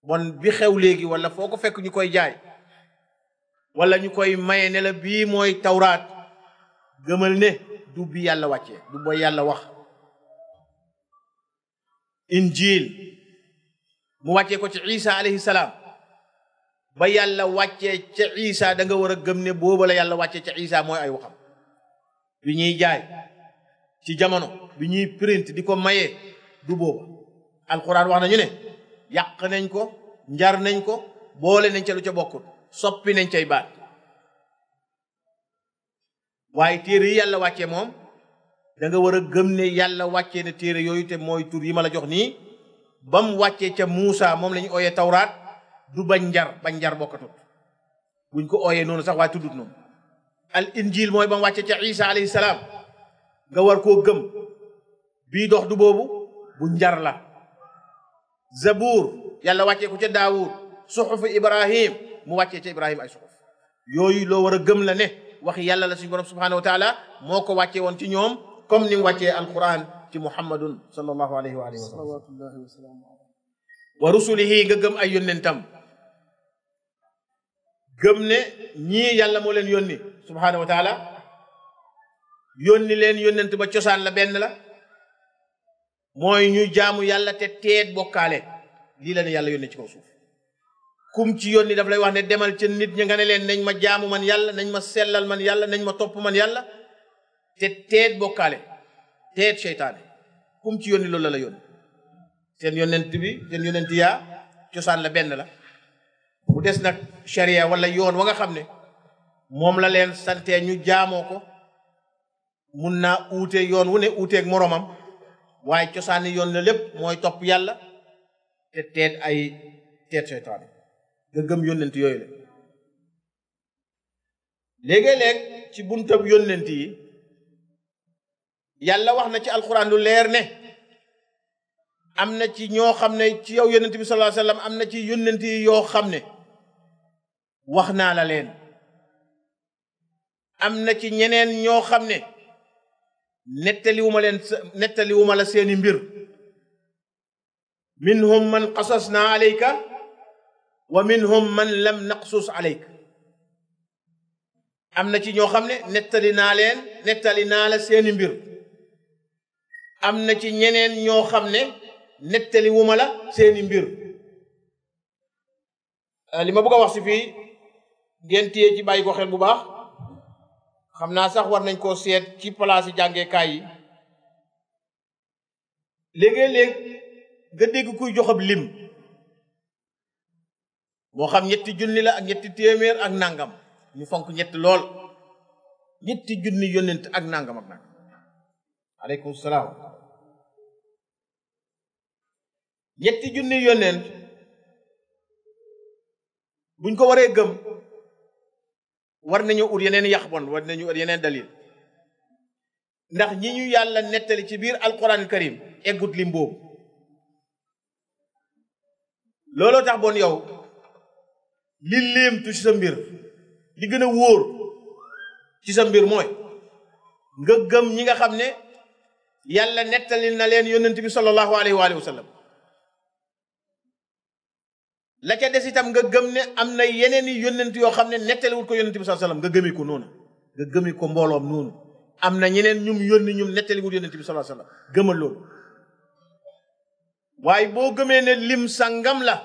bon bi xew léegi wala foo ko fekk ñu koy jaay wala ñu koy maye ne la bii mooy tawraat gëmal ne du bi yàlla wàccee du booy yàlla wax injil mu wàccee ko ci isa alayhi salaam ba yàlla wàccee ca isa da nga war a gëm ne booba la yàlla wàccee ca isa mooy ay waxam bi ñuy jaay ci jamono bi ñuy print di ko maye du booba alquran wax nañu ne yàq nañ ko njar nañ ko boole nañ ca lu ca bokkul soppi nañ cay baat waaye téere yi yàlla wàccee moom da nga war a gëm ne yàlla wàccee ne téere yooyu te mooy tur yi ma la jox nii ba mu wàccee ca Muusa moom la ñu ooyee tawraat du bañ njar bokkatut buñ ko ooyee noonu sax waaye tuddut noonu al injil mooy ba mu wàccee ca Isa alayhi salaam nga war koo gëm bii dox du boobu bu njar la zabuur yàlla wàccee ko ca Daawud suxufu Ibrahim mu wàccee ca Ibrahim ay suxuf yooyu loo war a gëm la ne waxi yàlla la suñu borom subhanahu wa taala moo ko wàccee woon ci ñoom comme ni mu wàccee alquran ci muhammadun sallallahu alayhi wa alihi wa sallam wa rusulihi nga gëm ay yónnentam gëm ne ñii yàlla moo leen yónni subhanahu wa taala yónni leen yónnent ba cosaan la benn la mooy ñu jaamu yàlla te teet bokkaale lii la ne yàlla yónni ci kaw suuf kum ci yónni daf lay wax ne demal ca nit ñi nga ne leen nañ ma jaamu man yàlla nañ ma sellal man yàlla nañ ma topp man yàlla te teet bokkaale teet seytaane kum ci yónni loolu la yónni seen yónnent yaa cosaan la benn la mu des nag sharia wala yoon wa nga xam ne moom la leen santee ñu jaamoo ko mun naa uute yoon wu ne uuteeg moromam waaye cosaani yoon la lépp mooy topp yàlla te teet seytaane nga gëm yónnent yooyu la léegi-léeg ci buntab yónnent yi yàlla wax na ci alquran lu leer ne am na ci ñoo xam ne ci yow yónnent bi sallallahu alayhi wasallam am na ci yónnent yi yoo xam ne wax naa la leen am na ci ñeneen ñoo xam ne nettaliwuma la seeni mbir minhum man qasasna alayka wa minhum man lam naqsus alayk am na ci ñoo xam ne nettali naa la seeni mbir am na ci ñeneen ñoo xam ne nettali wuma la seeni mbir li ma bëgg a wax si fii ngeen téye ci bàyyi ko xel bu baax xam naa sax war nañ koo seet ci place yi jàngeekaay yi léegi-léeg nga dégg kuy joxab lim moo xam 3 la ak 300 ak nangam ñu fonk ñett lool 3 yónnent ak nangam ak nangam aleykum salaam 3 yónnent buñ ko waree gëm war nañu ut yeneen yax bon war nañu ut yeneen dalil ndax ñi ñu yàlla nettali ci biir alquran karim eggut lim boobu looloo tax bon yow li léemtu ci sa mbir li gën a wóor ci sa mbir mooy nga gëm ñi nga xam ne yàlla nettali na leen yónnent bi sallallahu alayhi wa sallam la ca des itam nga gëm ne am na yeneen i yónnent yoo xam ne nettaliwul ko yónnent bi sallallahu alayhi wa sallam nga gëmi ko noonu nga gëmi ko mbooloom noonu am na ñeneen ñum yónni ñum nettaliwul yónnent bi sallallahu alayhi wa sallam gëmal loolu waaye boo gëmee ne lim sangam la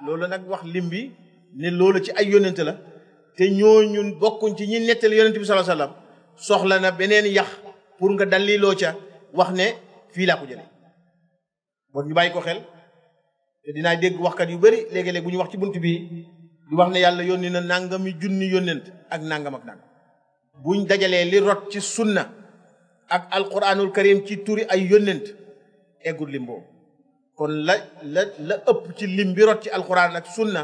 loolu nag wax lim bi ne loolu ci ay yónnent la te ñooñu bokkuñ ci ñi nettali yónnent bi sallallahu alayhi wa sallam soxla na beneen yax pour nga daliloo ca wax ne fii laa ko jëlee bon ñu bàyyi ko xel te dinaa dégg waxkat yu bari léegi-léeg bu ñu wax ci bunt bi di wax ne yàlla yónni na nangami junni yónnent ak nangam ak nangam buñ dajalee li rot ci sunna ak alquranul karim ci turi ay yónnent eggul lim boobu kon la ëpp ci lim bi rot ci alquran ak sunna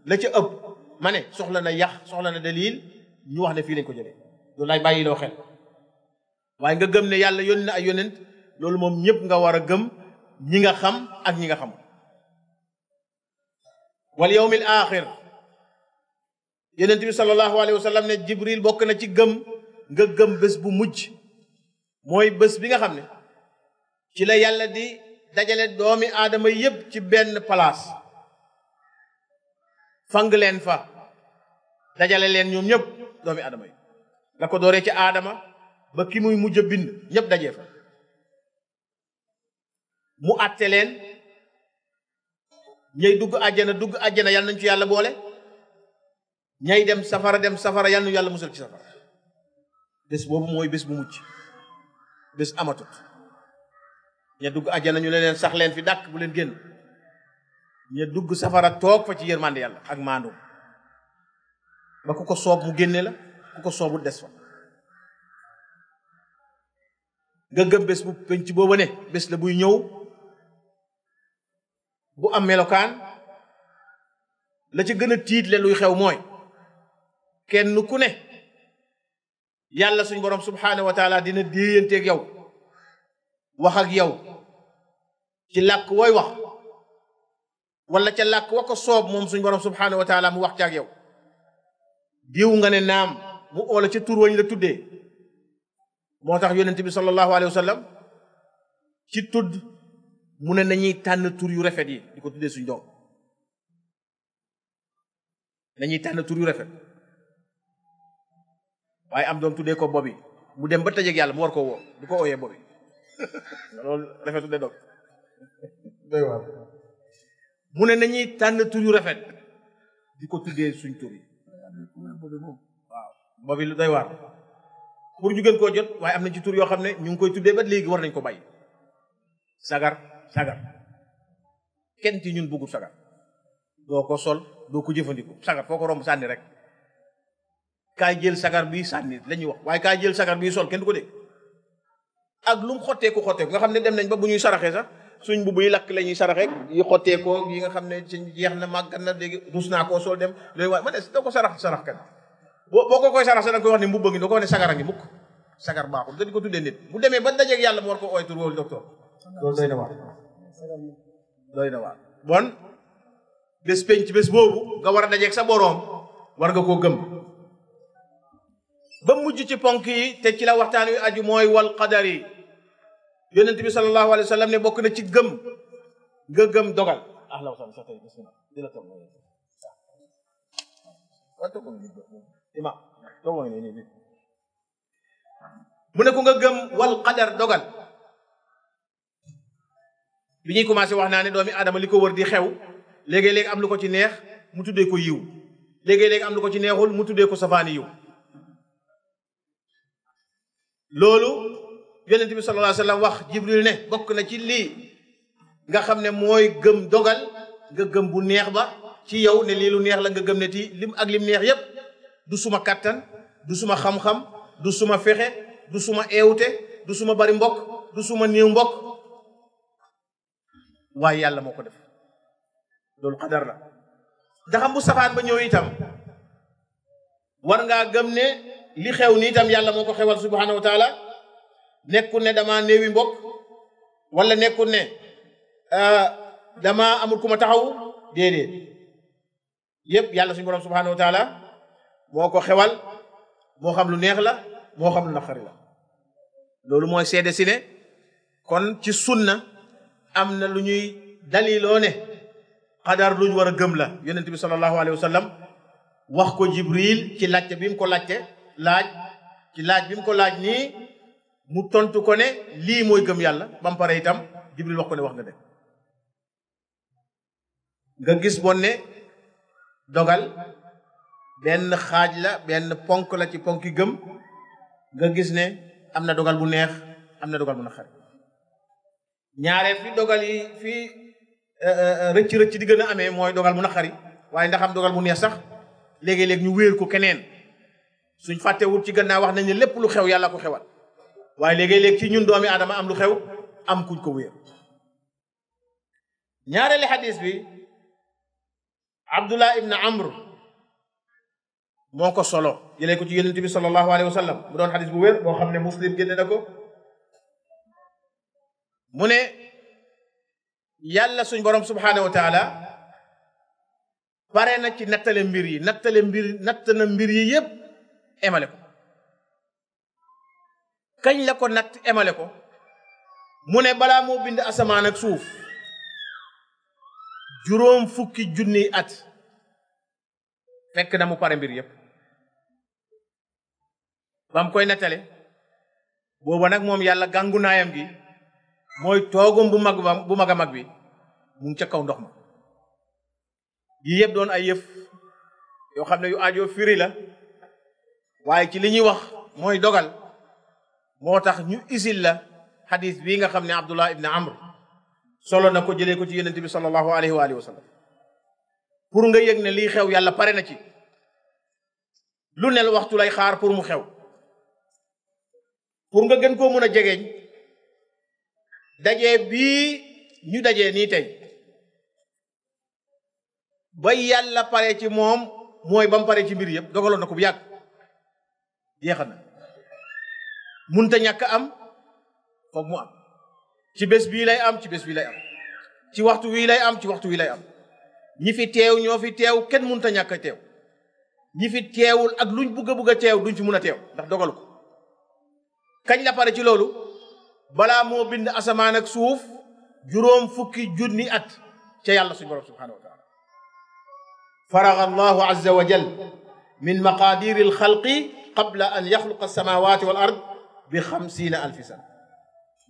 la ca ëpp ma ne soxla na yax soxla na dalil ñu wax ne fii lañ ko jëlee loolu lay bàyyi loo xel waaye nga gëm ne yàlla yónni na ay yónnent loolu moom ñëpp nga war a gëm ñi nga xam ak ñi nga xamul wal yawmil axir yonent bi sallallahu alayhi wa sallam ne jibril bokk na ci gëm nga gëm bés bu mujj mooy bés bi nga xam ne ci la yàlla di dajale doomi aadama yépp ci benn place fang leen fa dajale leen ñoom ñëpp doomi aadama yi la ko dooree ci aadama ba ki muy mujj a bind ñëpp dajee fa mu àtte leen ñay dugg àjjana yal nañ ci yàlla boole ñay dem safara yal nañu yàlla musal ci safara bés boobu mooy bés bu mucc bés amatut ña dugg àjjana ñu leen sax leen fi dàkk bu leen génn ña dugg safara toog fa ci yërmande yàlla ak maandu ba ku ko soob mu génne la ku ko soobut des fa nga gëm bés bu penc booba ne bés la buy ñëw bu am melokaan la ci gën a tiitle luy xew mooy kenn ku ne yàlla suñ borom subhaanahu wa taala dina déeyanteeg yow wax ak yow ci làkk wooy wax wala ca làkk wa ko soob moom suñ borom subhaanahu wa taala mu wax ca ak yow diw nga ne naam mu oola ca tur wañ la tuddee moo tax yonent bi sallallahu alayhi wa sallam ci tudd mu ne nañuy tànn tur yu rafet yi di ko tuddee suñ doom nañuy tànn tur yu rafet waaye am doom tuddee ko bobi mu dem ba tëjeeg yàlla mu war koo woo du ko ooyee bobi loolu rafetu de dog doy waar mu ne nañuy tànn tur yu rafet di ko tuddee suñ tur yi waaw bobi lu doy waar pour ñu gën koo jot waaye am na ci tur yoo xam ne ñu ngi koy tuddee ba léegi war nañ ko bàyyi sagar kenn ci ñun bëggul sagar doo ko sol doo ko jëfandiku sagar foo ko romb sànni rek kaay jël sagar bii sànni la ñuy wax waaye kaay jël sagar bii sol kenn du ko dégg ak lu mu xotteeku nga xam ne dem nañ ba bu ñuy saraxee sax suñ mbubb yi lakk la ñuy saraxee yi xotteekoo yi nga xam ne ci jeex na màggat na dégg rus naa koo sol dem loolu waaye ma ne doo ko sarax kan boo ko koy sarax sax da nga koy wax ne mbubba ngi doo ko wax ne sagar a ngi mukk sagar baaxul nga di ko tuddee nit bu demee ba dajeeg yàlla mu war ko ooy tur wóolu docteur loolu doy na waar bon bés penc bés boobu nga war a dajeeg sa boroom war nga koo gëm ba mujj ci ponk yi te ci la waxtaan wi aju mooy wal qadar yi yonent bi sallallahu alayhi wa sallam ne bokk na ci gëm nga gëm dogal mu ne ko nga gëm wal qadar dogal bi ñuy commencé wax naa ne doomi aadama li ko wër di xew léegi-léegi am lu ko ci neex mu tuddee ko yiw léegi-léegi am lu ko ci neexul mu tuddee ko safaani yiw loolu yonent bi sallallahu alayhi wa sallam wax jibril ne bokk na ci lii nga xam ne mooy gëm dogal nga gëm bu neex ba ci yow ne lii lu neex la nga gëm ne ti lim ak lim neex yépp du suma kattan du suma xam-xam du suma fexe du suma eewte du suma bari mbokk du suma néew mbokk waaye yàlla moo ko def loolu xadar la ndaxam bu safaan ba ñëw itam war ngaa gëm ne li xew ni itam yàlla moo ko xewal subhanahu wa taala nekkul ne damaa néewi mbokk wala nekkul ne damaa amul ku ma taxaw déedéet yépp yàlla suñu borom subhanahu wa taala moo ko xewal moo xam lu neex la moo xam lu naqari la loolu mooy seede si ne kon ci sunna am na lu ñuy daliloo ne xadar lu ñu war a gëm la yonent bi sallallahu alayhi wa sallam wax ko jibril ci laajte bi mu ko laajte laaj bi mu ko laaj nii mu tontu ko ne lii mooy gëm yàlla ba mu pare itam jibril wax ko ne wax nga dëgg nga gis bon ne dogal benn xaaj la benn ponk la ci ponki gëm nga gis ne am na dogal bu neex am na dogal bu naqari ñaareel fi dogal yi fii rëcc di gën a amee mooy dogal bu naqari waaye ndax am dogal bu neex sax léegi-léegi ñu wéer ko keneen suñ fàttewul ci gannaaw wax nañ ne lépp lu xew yàlla ko xewal waaye léegi-léegi ci ñun doomi aadama am lu xew am kuñ ko wéer ñaareeli xadis bi Abdullah ibn Amr moo ko solo jëlee ko ci yonent bi sallallahu alayhi wa sallam mu doon xadis bu wér boo xam ne muslim génne na ko mu ne yàlla suñ borom subhanahu wa taala pare na ci natt na mbir yi yépp emale ko kañ la ko natt emale ko mu ne balaa moo bind asamaan ak suuf juróom fukki junniy at fekk na mu pare mbir yépp bam koy nettale booba nag moom yàlla gàngu naayam gi mooy toogum bu mag a mag bi mu ngi ca kaw ndox ma yi yëpp doon ay yëf yoo xam ne yu aajoo firi la waaye ci li ñuy wax mooy dogal moo tax ñu isil la xadis bii nga xam ne Abdullah ibn Amr solo na ko jëlee ko ci yonent bi sallallahu alayhi wa alihi wa sallam pour nga yëg ne lii xew yàlla pare na ci lu nel waxtu lay xaar pour mu xew pour nga gën koo mën a jegeeñ dajee bii ñu dajee nii tey ba yàlla pare ci moom mooy ba mu pare ci mbir yëpp dogaloon na ko bu yàgg jeexal na munta ñàkk am foog mu am ci bés bii lay am ci bés bii lay am ci waxtu wii lay am ci waxtu wii lay am ñi fi teew ñoo fi teew kenn munta ñàkk a teew ñi fi teewul ak luñ bugg a teew duñ ci mun a teew ndax dogal ko kañ la pare ci loolu balaa moo bind asamaan ak suuf juróom fukki junni at ca yàlla suñu borom subhanahu wa taala faraga allahu azza wa jal min maqadiri alxalqi qabla an yaxluqa alsamawati wal ard bi 50,000 sana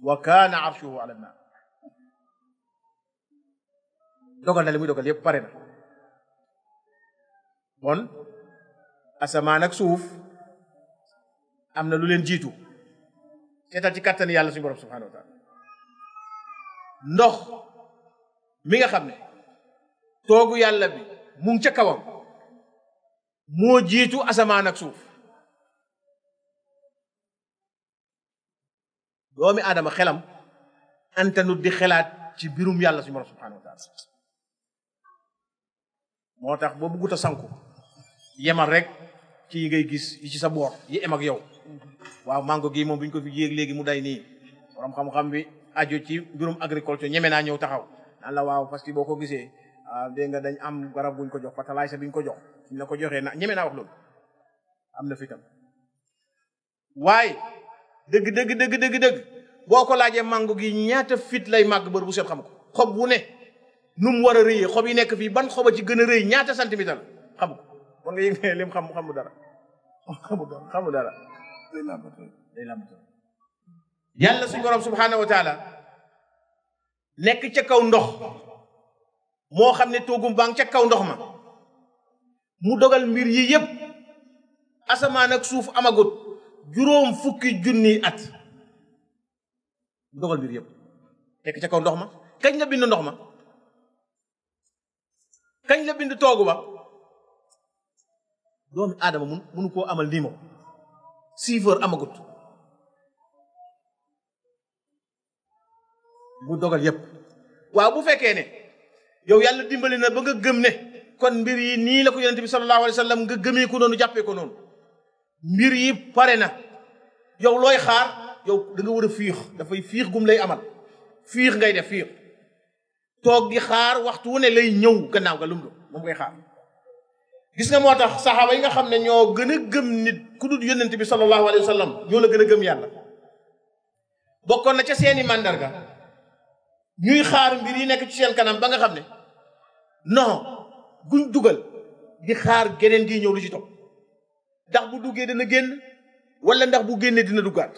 wa kaana arshuhu ala almaa dogal na li muy dogal yépp pare na bon asamaan ak suuf am na lu leen jiitu seetal ci kàttan yàlla suñu borom subhanahu wa taala ndox mi nga xam ne toogu yàlla bi mu ngi ca kawam moo jiitu asamaan ak suuf doomi aadama xelam antanut di xelaat ci birum yàlla suñu borom subhanahu wa taala moo tax boo bëggut a sanku yemal rek ci yi ngay gis yi ci sa boor yi em ak yow waaw mango gi moom bi ñu ko fi yéeg léegi mu day nii borom xam-xam bi aju ci mbirum agriculture ñeme naa ñëw taxaw naan la waaw parce que boo ko gisee dégg nga dañ am garab buñ ko jox fertilizer biñ ko jox suñ la ko joxee na ñeme naa wax loolu am na fi tam waaye dëgg boo ko laajee mango gi ñaata fit lay màgg bër bu set xam ko xob bu ne nu mu war a rëyee xob yi nekk fii ban xoba ci gën a rëy ñaata centimètre xam ko war nga yëg ne lim xamu dara day làmbatoo yàlla suñu borom subhanahu wa taala nekk ca kaw ndox moo xam ne toogum baa ngi ca kaw ndox ma mu dogal mbir yi yépp asamaan ak suuf amagut juróom fukki junni at dogal mbir yépp nekk ca kaw ndox ma kañ la bind ndox ma kañ la bind toogu ba doomi aadama mënu koo amal nii moom 6 heures amagut mu dogal yépp waaw bu fekkee ne yow yàlla dimbali na ba nga gëm ne kon mbir yi nii la ko yonente bi sallallahu alayhi wa sallam nga gëmee ko noonu jàppee ko noonu mbir yi pare na yow looy xaar yow da nga war a fiix dafay fiix gum lay amal fiix ngay def fiix toog di xaar waxtu wu ne lay ñëw gannaaw ga lum do moom ngay xaar gis nga moo tax saxaaba yi nga xam ne ñoo gën a gëm nit ku dul yonente bi sallallahu alayhi wa sallam ñoo la gën a gëm yàlla bokkoon na ca seeni màndarga ñuy xaar mbir yi nekk ci seen kanam ba nga xam ne non guñ dugal di xaar geneen gi ñëw lu ci topp ndax bu duggee dina génn wala ndax bu génnee dina duggaat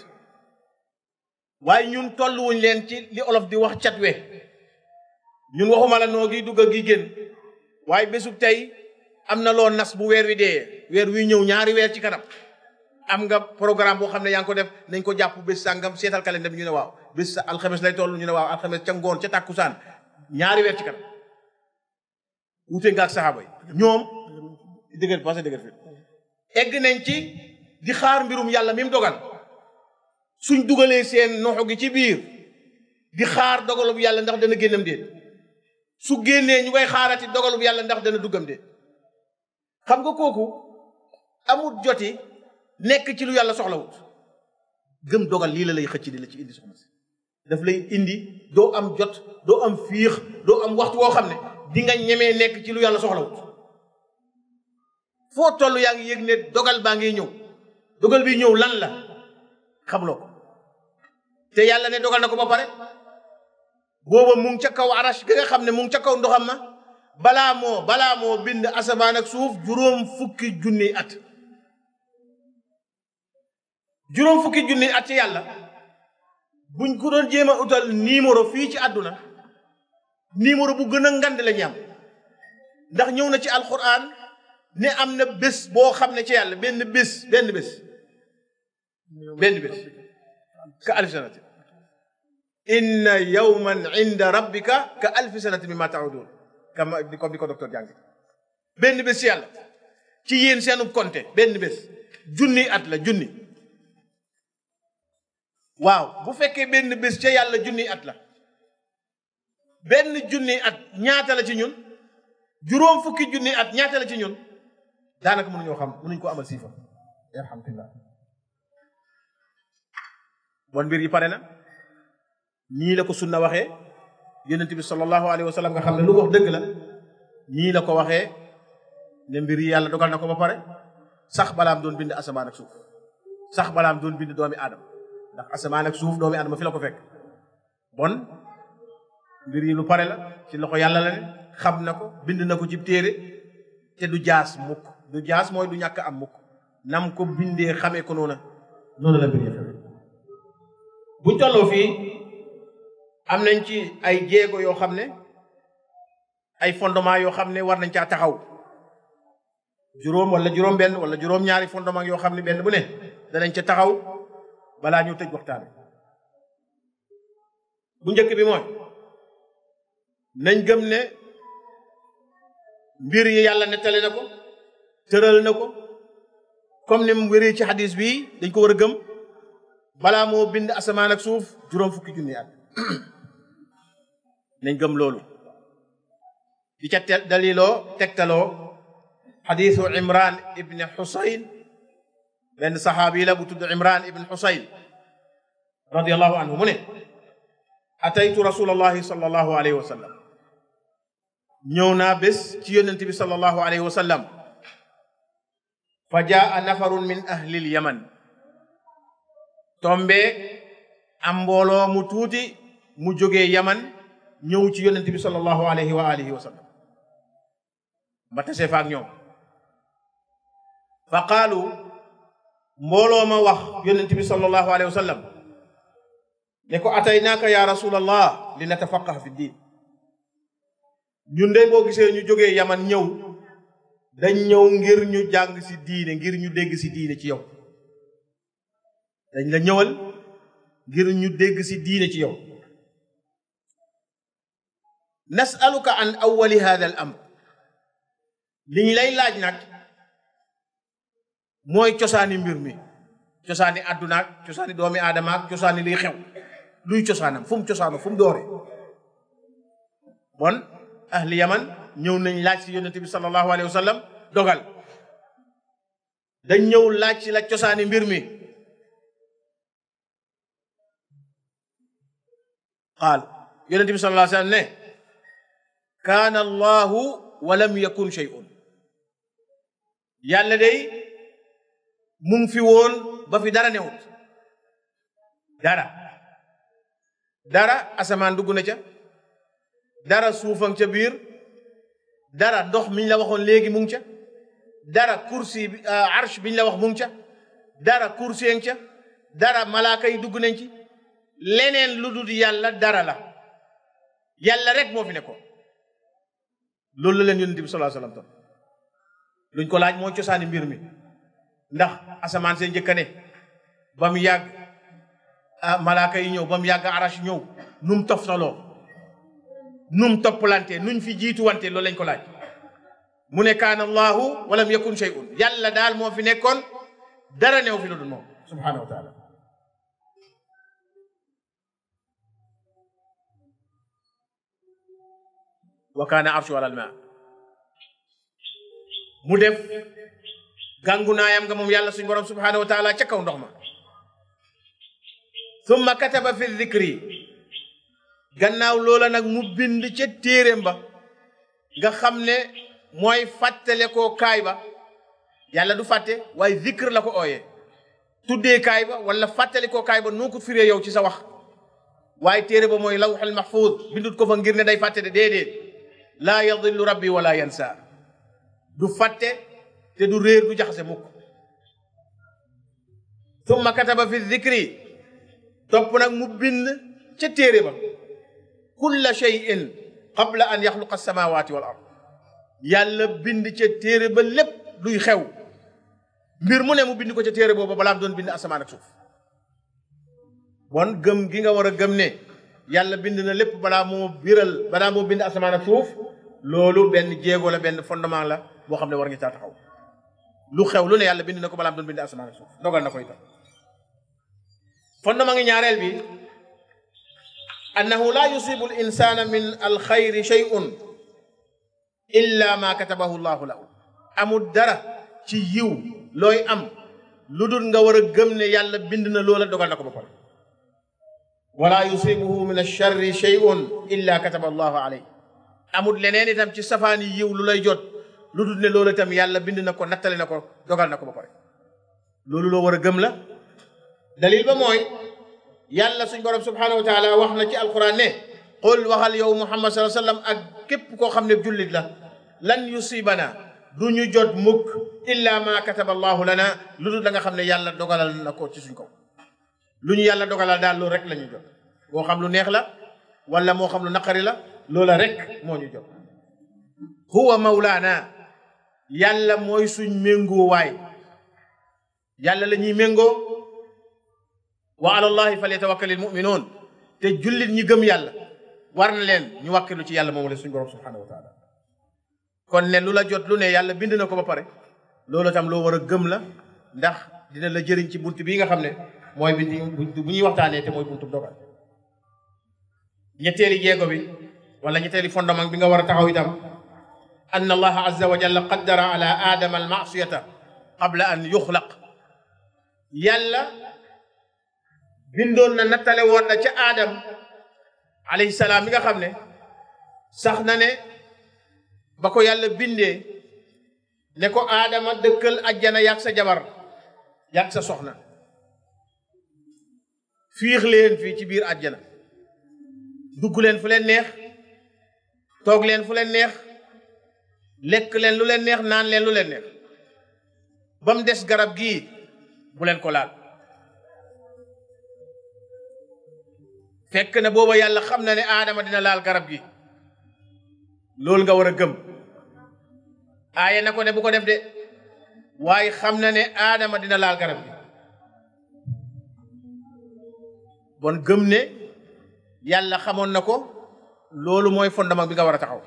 waaye ñun tolluwuñ leen ci li olof di wax catwe ñun waxuma la noo gi dugg gi génn waaye bésub tey am na loo nas bu weer wi dee weer wi ñëw ñaari weer ci kanam am nga programme boo xam ne yaa ngi ko def nañ ko jàpp bés sàngam seetal calendrier bi ñu ne waaw bés alxames lay toll ñu ne waaw alxames ca ngoon ca tàkkusaan ñaari weer ci kanam wute nga ak saxaaba yi ñoom dëgër passé dëgër fi egg nañ ci di xaar mbirum yàlla mi mu dogal suñ dugalee seen noxo gi ci biir di xaar dogalub yàlla ndax dana génnam déet su génnee ñu koy xaarati dogalub yàlla ndax dana duggam déet xam nga kooku amul joti nekk ci lu yàlla soxlawut gëm dogal lii la lay xëcc di la ci indi soxna si daf lay indi doo am jot doo am fiix doo am waxtu woo xam ne di nga ñemee nekk ci lu yàlla soxlawut foo toll yaa ngi yëg ne dogal baa ngi ñëw dogal bi ñëw lan la xamuloo ko te yàlla ne dogal na ko ba pare booba mu ngi ca kaw arash ga nga xam ne mu ngi ca kaw ndoxam ma balaa moo bind asamaan ak suuf juróom fukki junniy at ci yàlla buñ ko doon jéem a utal numéro fii ci àdduna numéro bu gën a ngand la ñu am ndax ñëw na ci alquran ne am na bés boo xam ne ci yàlla benn bés ka alfi sanati inna yawman inda rabbika ka alfi sanati mimma ta'udun comme di ko docteur jàng benn bés ci yàlla ci yéen seenub compté benn bés junni at la junni waaw bu fekkee benn bés ca yàlla junni at la benn junni at ñaata la ci ñun juróom fukki junni at ñaata la ci ñun daanaka mënuñ ko amal siifa alhamdulillah bon mbir yi pare na nii la ko sunna waxee yonent bi sallallahu alayhi wa sallam nga xam ne lu wax dëgg la nii la ko waxee ne mbir yi yàlla dogal na ko ba pare sax balaam doon bind asamaan ak suuf sax balaam doon bind doomi aadama ndax asamaan ak suuf doomi aadama fi la ko fekk bon mbir yi lu pare la ci loxo yàlla la ne xam na ko bind na ko ci téere te du jaas mukk du jaas mooy du ñàkk am mukk nam ko bindee xamee ko noonu la mbir yi xamee buñ tolloo fii am nañ ci ay jéego yoo xam ne ay fondement yoo xam ne war nañ caa taxaw juróom wala juróom benn wala juróom ñaari fondement yoo xam ne benn bu ne danañ ca taxaw balaa ñu tëj waxtaan bu njëkk bi mooy nañ gëm ne mbir yi yàlla nettali na ko tëral na ko comme ni mu wéree ci hadis bi dañ ko war a gëm balaa moo bind asamaan ak suuf juróom fukki junni at nañ gëm loolu di ca tegtaloo xadiisu Imran ibn Xusayn benn saxaabi la bu tudd Imran ibn Xusayn radiyallahu anhu mu ne ataytu rasulallahi sallallahu alayhi wa sallam ñëw naa bés ci yonent bi sallallahu alayhi wa sallam fa jaa nafarun min ahlil yaman tombe am mbooloo mu tuuti mu jógee yaman ñëw ci yonent bi sallallahu alayhi wa alihi wa sallam ba tase fa ak ñoom fa qaalu mbooloo ma wax yonent bi sallallahu alayhi wa sallam ne ko ataynaaka ya rasulallah li natafaqaha fi diin ñun de boo gisee ñu jógee yaman ñëw dañ ñëw ngir ñu jàng si diine ngir ñu dégg si diine ci yow dañ la ñëwal ngir ñu dégg si diine ci yow nasaluka an awwali hada al amr liñ lay laaj nag mooy cosaani mbir mi cosaani àdduna ak cosaani doomi aadama ak cosaani liy xew luy cosaanam fu mu cosaano fu mu doore bon ahli yaman ñëw nañ laaj si yonente bi sallallahu alayhi wa sallam dogal dañ ñëw laaj si la cosaani mbir mi qaal yonente bi sallallahu alayhi wa sallam ne kaana allahu wa lam yakun shay'un yàlla day mu ngi fi woon ba fi dara newut dara asamaan dugg na ca dara suufang ca biir dara ndox miñ la waxoon léegi mu ngi ca dara kursi bi arsh biñ la wax mu ngi ca dara kursi ca dara malaaka yi dugg nañ ci leneen lu dul yàlla dara la yàlla rek moo fi nekkoon loolu la leen yonent bi sallallahu alayhi wasallam luñ ko laaj mooy cosaani mbir mi ndax asamaan see njëkka ne ba mu yàgg malaaka yi ñëw ba mu yàgg arash ñëw num toftaloo num toppalante nuñ fi jiituwante loolu lañ ko laaj mu ne kaana allahu walam yakun shay'un yàlla daal moo fi nekkoon dara new fi lu dul moom subhanahu wa taala wa kaana arshu alal maa mu def gàngu naayam nga moom yàlla suñu borom subhanahu wa taala ca kaw ndox ma thumma kataba fi dhikri gannaaw loola nag mu bind ca téeréem ba nga xam ne mooy fàttale koo kaay ba yàlla du fàtte waaye zikr la ko ooyee tuddee kaay ba wala fàttale koo kaay ba noo ko firee yow ci sa wax waaye téere ba mooy lawxul mahfuz bindut ko fa ngir ne day fàtte de déedéet laa yadillu rabbi wala yansa du fàtte te du réer du jaxase mukk thumma kataba fi dhikri topp nag mu bind ca téere ba kulla shay'in qabla an yaxluqa as-samawati wal ard yàlla bind ca téere ba lépp luy xew mbir mu ne mu bind ko ca téere booba balaa doon bind asamaan ak suuf bon gëm gi nga war a gëm ne yàlla bind na lépp balaa moo bind asamaan ak suuf loolu benn jéego la benn fondement la boo xam ne war nga caa taxaw lu xew lu ne yàlla bind na ko balaa doon bind asamaan ak suuf dogal na ko itam fondement ngi ñaareel bi annahu laa yusibu al insana min al xayri shay'un illa ma katabahu llahu lahu amul dara ci yiw looy am lu dul nga war a gëm ne yàlla bind na loola dogal na ko ba pare wala yusibuhu min alcharri shay'un illa kataba allahu alayh amul leneen itam ci safaani yiw lu lay jot lu dul ne loola itam yàlla bind na ko nattali na ko dogal na ko ba pare loolu loo war a gëm la dalil ba mooy yàlla suñ borom subhanahu wa taala wax na ci alquran ne qul waxal yow muhammad sallallahu alayhi wa sallam ak képp koo xam ne jullit la lan yusibana du ñu jot mukk illa ma kataba allahu lana lu dul da nga xam ne yàlla dogalal na ko ci suñ kaw lu ñu yàlla dogalal daal loolu rek la ñu jot moo xam lu neex la wala moo xam lu naqari la loola rek moo ñu jot huwa mawlaana yàlla mooy suñ méngoo waay yàlla la ñuy méngoo wa ala allahi falyatawakkalil mu'minuun te jullit ñi gëm yàlla war na leen ñu wàkkilu ci yàlla moom la suñ borom subhanahu wa taala kon ne lu la jot lu ne yàlla bind na ko ba pare loolu tam loo war a gëm la ndax dina la jëriñ ci bunt bii nga xam ne mooy bu ñuy waxtaanee te mooy buntu dogal ñetteeli jéego bi wala ñetteeli fondement bi nga war a taxaw itam anna allaha azza wa jalla qaddara ala adama al maasiyata qabla an yuxlaq yàlla bindoon na nattale woon na ca aadam alayhi salaam mi nga xam ne sax na ne ba ko yàlla bindee ne ko aadama dëkkal ajjana yàgg sa jabar yàgg sa soxna fiix leen fii ci biir ajjana dugg leen fu leen neex toog leen fu leen neex lekk leen lu leen neex naan leen lu leen neex ba mu des garab gii bu leen ko laal fekk na booba yàlla xam na ne aadama dina laal garab gi loolu nga war a gëm aaye na ko ne bu ko def de waaye xam na ne aadama dina laal garab gi bon gëm ne yàlla xamoon na ko loolu mooy fondement bi nga war a taxaw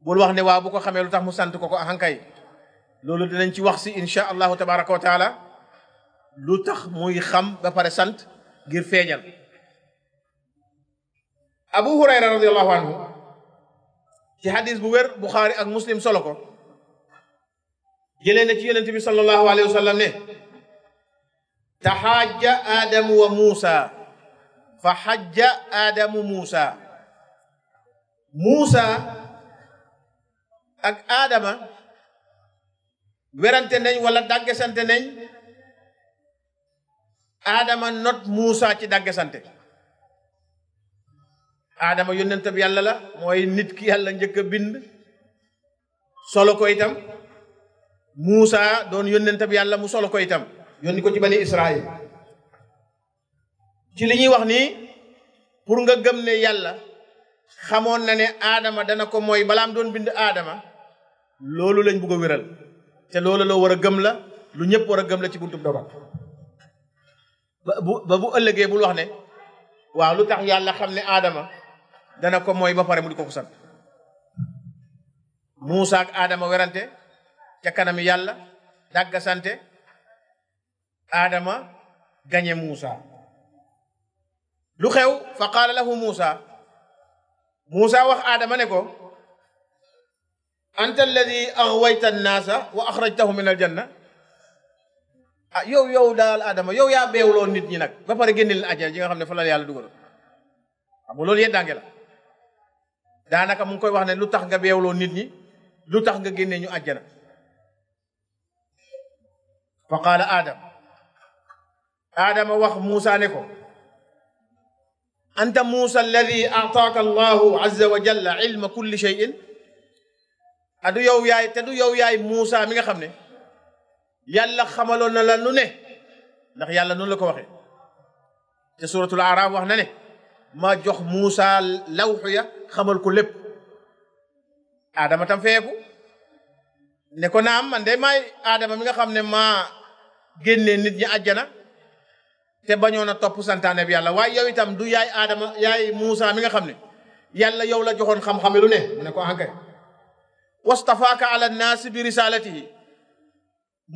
bul wax ne waaw bu ko xamee lu tax mu sant ko ko ahankay loolu dinañ ci wax si insha allahu tabaraka wa taala lu tax muy xam ba pare sant ngir feeñal abu hurayra radiallahu anhu ci hadis bu wér buxaari ak muslim solo ko jëlee na ci yonent bi sallallahu alayhi wa sallam ne taxaaja aadamu wa muusa fa xajja aadamu muusa muusa ak aadama werante nañ wala dàggesante nañ aadama not muusa ci dàggesante aadama yonent bi yàlla la mooy nit ki yàlla njëkk a bind solo ko itam muusa doon yonent bi yàlla mu solo ko itam yónni ko ci bani israil ci li ñuy wax nii pour nga gëm ne yàlla xamoon na ne aadama dana ko mooy balaam doon bind aadama loolu lañ bugg a wéral te loolu loo war a gëm la lu ñëpp war a gëm la ci buntub dogal ba bu ëllëgee bul wax ne waaw lu tax yàlla xam ne aadama dana ko mooy ba pare mu di ko ko sant Muusa ak aadama werante ca kanami yàlla dàgga sante aadama gañe Muusa lu xew fa qaala lahu Muusa wax aadama ne ko anta alladi aghwayta annaasa wa akhrajtahum min aljanna ah yow daal aadama yow yaa beewloo nit ñi nag ba pare génne leen àjjana ji nga xam ne fa la yàlla dugal xam nga loolu yeddaange la daanaka mu ngi koy wax ne lu tax nga beewloo nit ñi lu tax nga génne ñu àjjana fa qaala aadama wax Muusa ne ko anta Muusa alladi ataaka allahu azza wa jalla ilma kulli shay'in adu yow yaay te du yow yaay Muusa mi nga xam ne yàlla xamaloon na la nu ne ndax yàlla noonu la ko waxee te suratul Araf wax na ne ma jox Muusa lawxu ya xamal ko lépp Adama tam feeku ne ko naam man de maay Adama mi nga xam ne maa génnee nit ñi àjjana te bañoon a topp santaane bi yàlla waaye yow itam du yaay Adama yaay Muusa mi nga xam ne yàlla yow la joxoon xam-xam lu ne mu ne ko ankay wastafaaka ala naasi bi risalatihi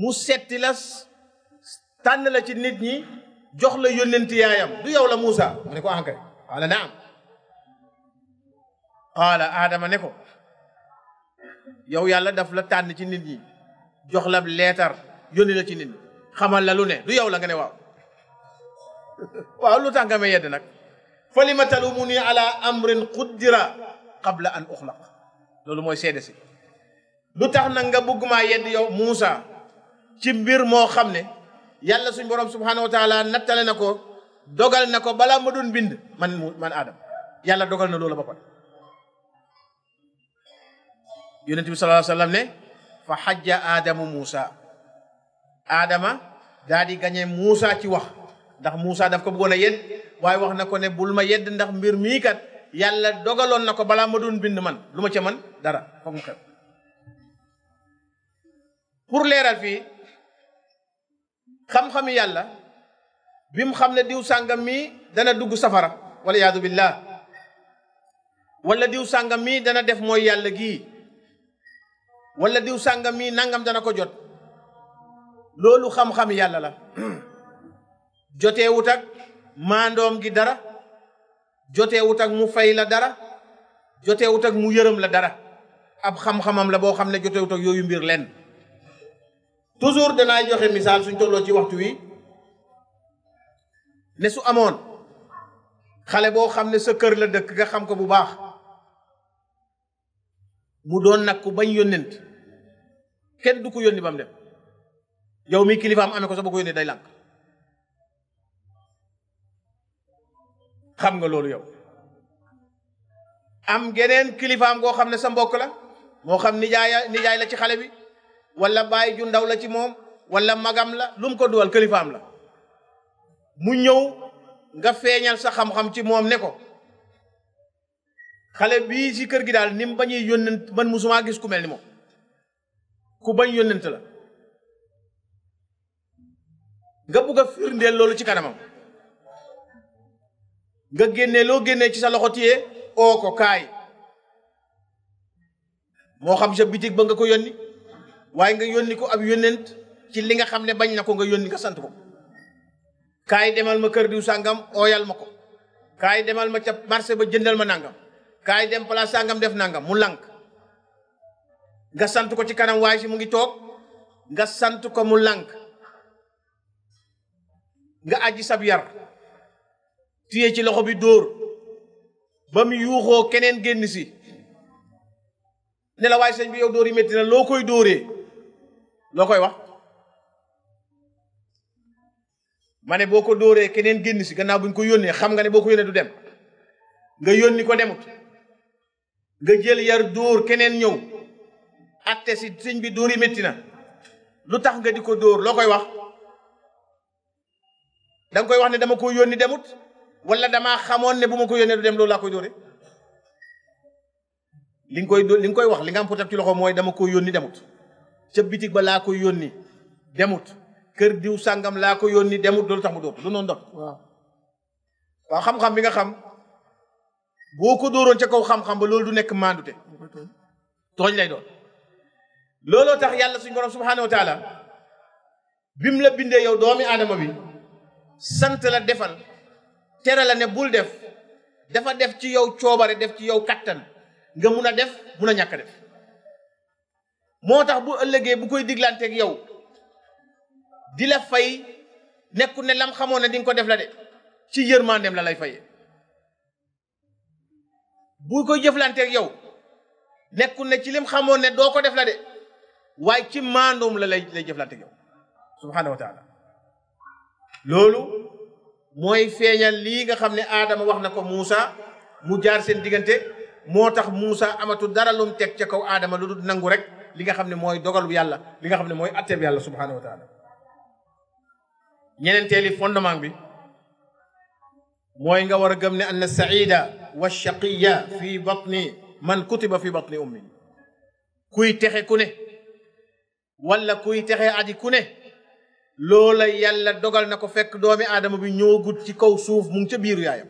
mu setti la tànn la ci nit ñi jox la yónnenti yaayam du yow la Muusa mu ne ko ankay qaala naam qaala Adama ne ko yow yàlla daf la tànn ci nit ñi jox la leetar yónni la ci nit ñi xamal la lu ne du yow la nga ne waaw waaw lu tax nga may yedd nag fa lima talumuni ala amrin quddira qabla an uxlaq loolu mooy seede si lu tax nag nga bëgg maa yedd yow Muusa ci mbir moo xam ne yàlla suñ borom subhanahu wa taala nattale na ko dogal na ko balaa ma doon bind man Adam yàlla dogal na loolu ba pare yonent bi sallallahu alayhi wa sallam ne fa xajja Adamu Muusa Adama daa di gañe Muusa ci wax ndax Muusa daf ko bëggoon a yedd waaye wax na ko ne bul ma yedd ndax mbir mii kat yàlla dogaloon na ko balaa ma doon bind man lu ma ca man dara foog mu xew pour leeral fii xam-xami yàlla bi mu xam ne diw sàngam mii dana dugg safara wala yaadu billah wala diw sàngam mii dana def mooy yàlla gii wala diw sàngam mii nangam dana ko jot loolu xam-xami yàlla la joteewut ak maandoom gi dara joteewut ak mu fay la dara joteewut ak mu yërëm la dara ab xam-xamam la boo xam ne joteewut ak yooyu mbir lenn toujours danaay joxe misaal suñ tolloo ci waxtu wi ne su amoon xale boo xam ne sa kër la dëkk nga xam ko bu baax mu doon nag ku bañ yónnent kenn du ko yónni ba mu dem yow mi kilifaam amee ko sa ba ko yónnee day lànk xam nga loolu yow am geneen kilifaam goo xam ne sa mbokk la moo xam nijaay la ci xale bi wala baay ju ndaw la ci moom wala magam la lu mu ko duwal kilifaam la mu ñëw nga feeñal sa xam-xam ci moom ne ko xale bii ci kër gi daal ni mu bañuy yónnent man musuma gis ku mel ni moom ku bañ yónnent la nga bugg a firndeel loolu ci kanamam nga génnee loo génnee ci sa loxo téye oo ko kaay moo xam sa bitig ba nga ko yónni waaye nga yónni ko ab yónnent ci li nga xam ne bañ na ko nga yónni nga sant ko kaay demal ma kër diw sàngam ooyal ma ko kaay demal ma ca marché ba jëndal ma nangam kaay dem place sàngam def nangam mu lànk nga sant ko ci kanam waaye si mu ngi toog nga sant ko mu lànk nga aji sab yar téye ci loxo bi dóor ba mu yuuxoo keneen génn si ne la waaye sëñ bi yow dóor yi métti na loo koy dóoree loo koy wax ma ne boo ko dóoree keneen génn si gannaaw bu ñu ko yónnee xam nga ne boo ko yónnee du dem nga yónni ko demut nga jël yar dóor keneen ñëw atte si sëñ bi dóor yi métti na lu tax nga di ko dóor loo koy wax danga koy wax ne dama ko yónni demut wala damaa xamoon ne bu ma ko yónnee du dem loolu laa koy dóore li nga koy wax li nga am potab ci loxo mooy dama ko yónni demut ca bitig ba laa koy yónni demut kër diw sàngam laa ko yónni demut loolu tax mu dóor du noonu doon waaw xam-xam bi nga xam boo ko dóoroon ca kaw xam-xam ba loolu du nekk maandute tooñ lay doon looloo tax yàlla suñu borom subhanahu wa taala bim la bindee yow doomi aadama bi sant la defal tere la ne bul def dafa def ci yow coobare def ci yow kattan nga mun a def mun a ñàkk a def moo tax bu ëllëgee bu koy diglanteeg yow di la fay nekku ne lam xamoon ne di nga ko def la de ci yërmandeem la lay fayee bu koy jëflanteeg yow nekku ne ci lim xamoon ne doo ko def la de waaye ci maandoom la lay jëflanteeg yow subhanahu wa taala loolu mooy feeñal lii nga xam ne aadama wax na ko Muusa mu jaar seen diggante moo tax Muusa amatu dara lum teg ca kaw aadama lu dul nangu rek li nga xam ne mooy dogalu yàlla li nga xam ne mooy atteeb yàlla subhanahu wa taala ñeneenteeli fondement bi mooy nga war a gëm ne anna saida wa shaqiya fi batni man kutiba fi batni ummi kuy texe ku ne wala kuy texe aji ku ne loola yàlla dogal na ko fekk doomi aadama bi ñëwagut ci kaw suuf mu ngi ca biiru yaayam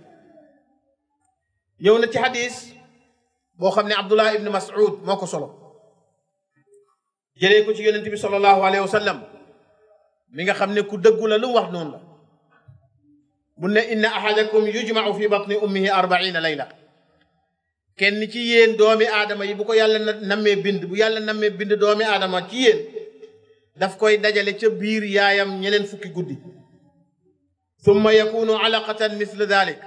ñëw na ci hadis boo xam ne Abdullah ibn Mas'ud moo ko solo jëlee ko ci yonent bi sallallahu alayhi wa sallam mi nga xam ne ku dëggu la lu mu wax noonu la mun ne inna ahadakum yujma'u fi batni ummihi 40 layla kenn ci yéen doomi aadama yi bu ko yàlla nammee bind bu yàlla nammee bind doomi aadama ci yéen daf koy dajale ca biir yaayam ñeneen fukki guddi summa yakunu alaqatan misle dalik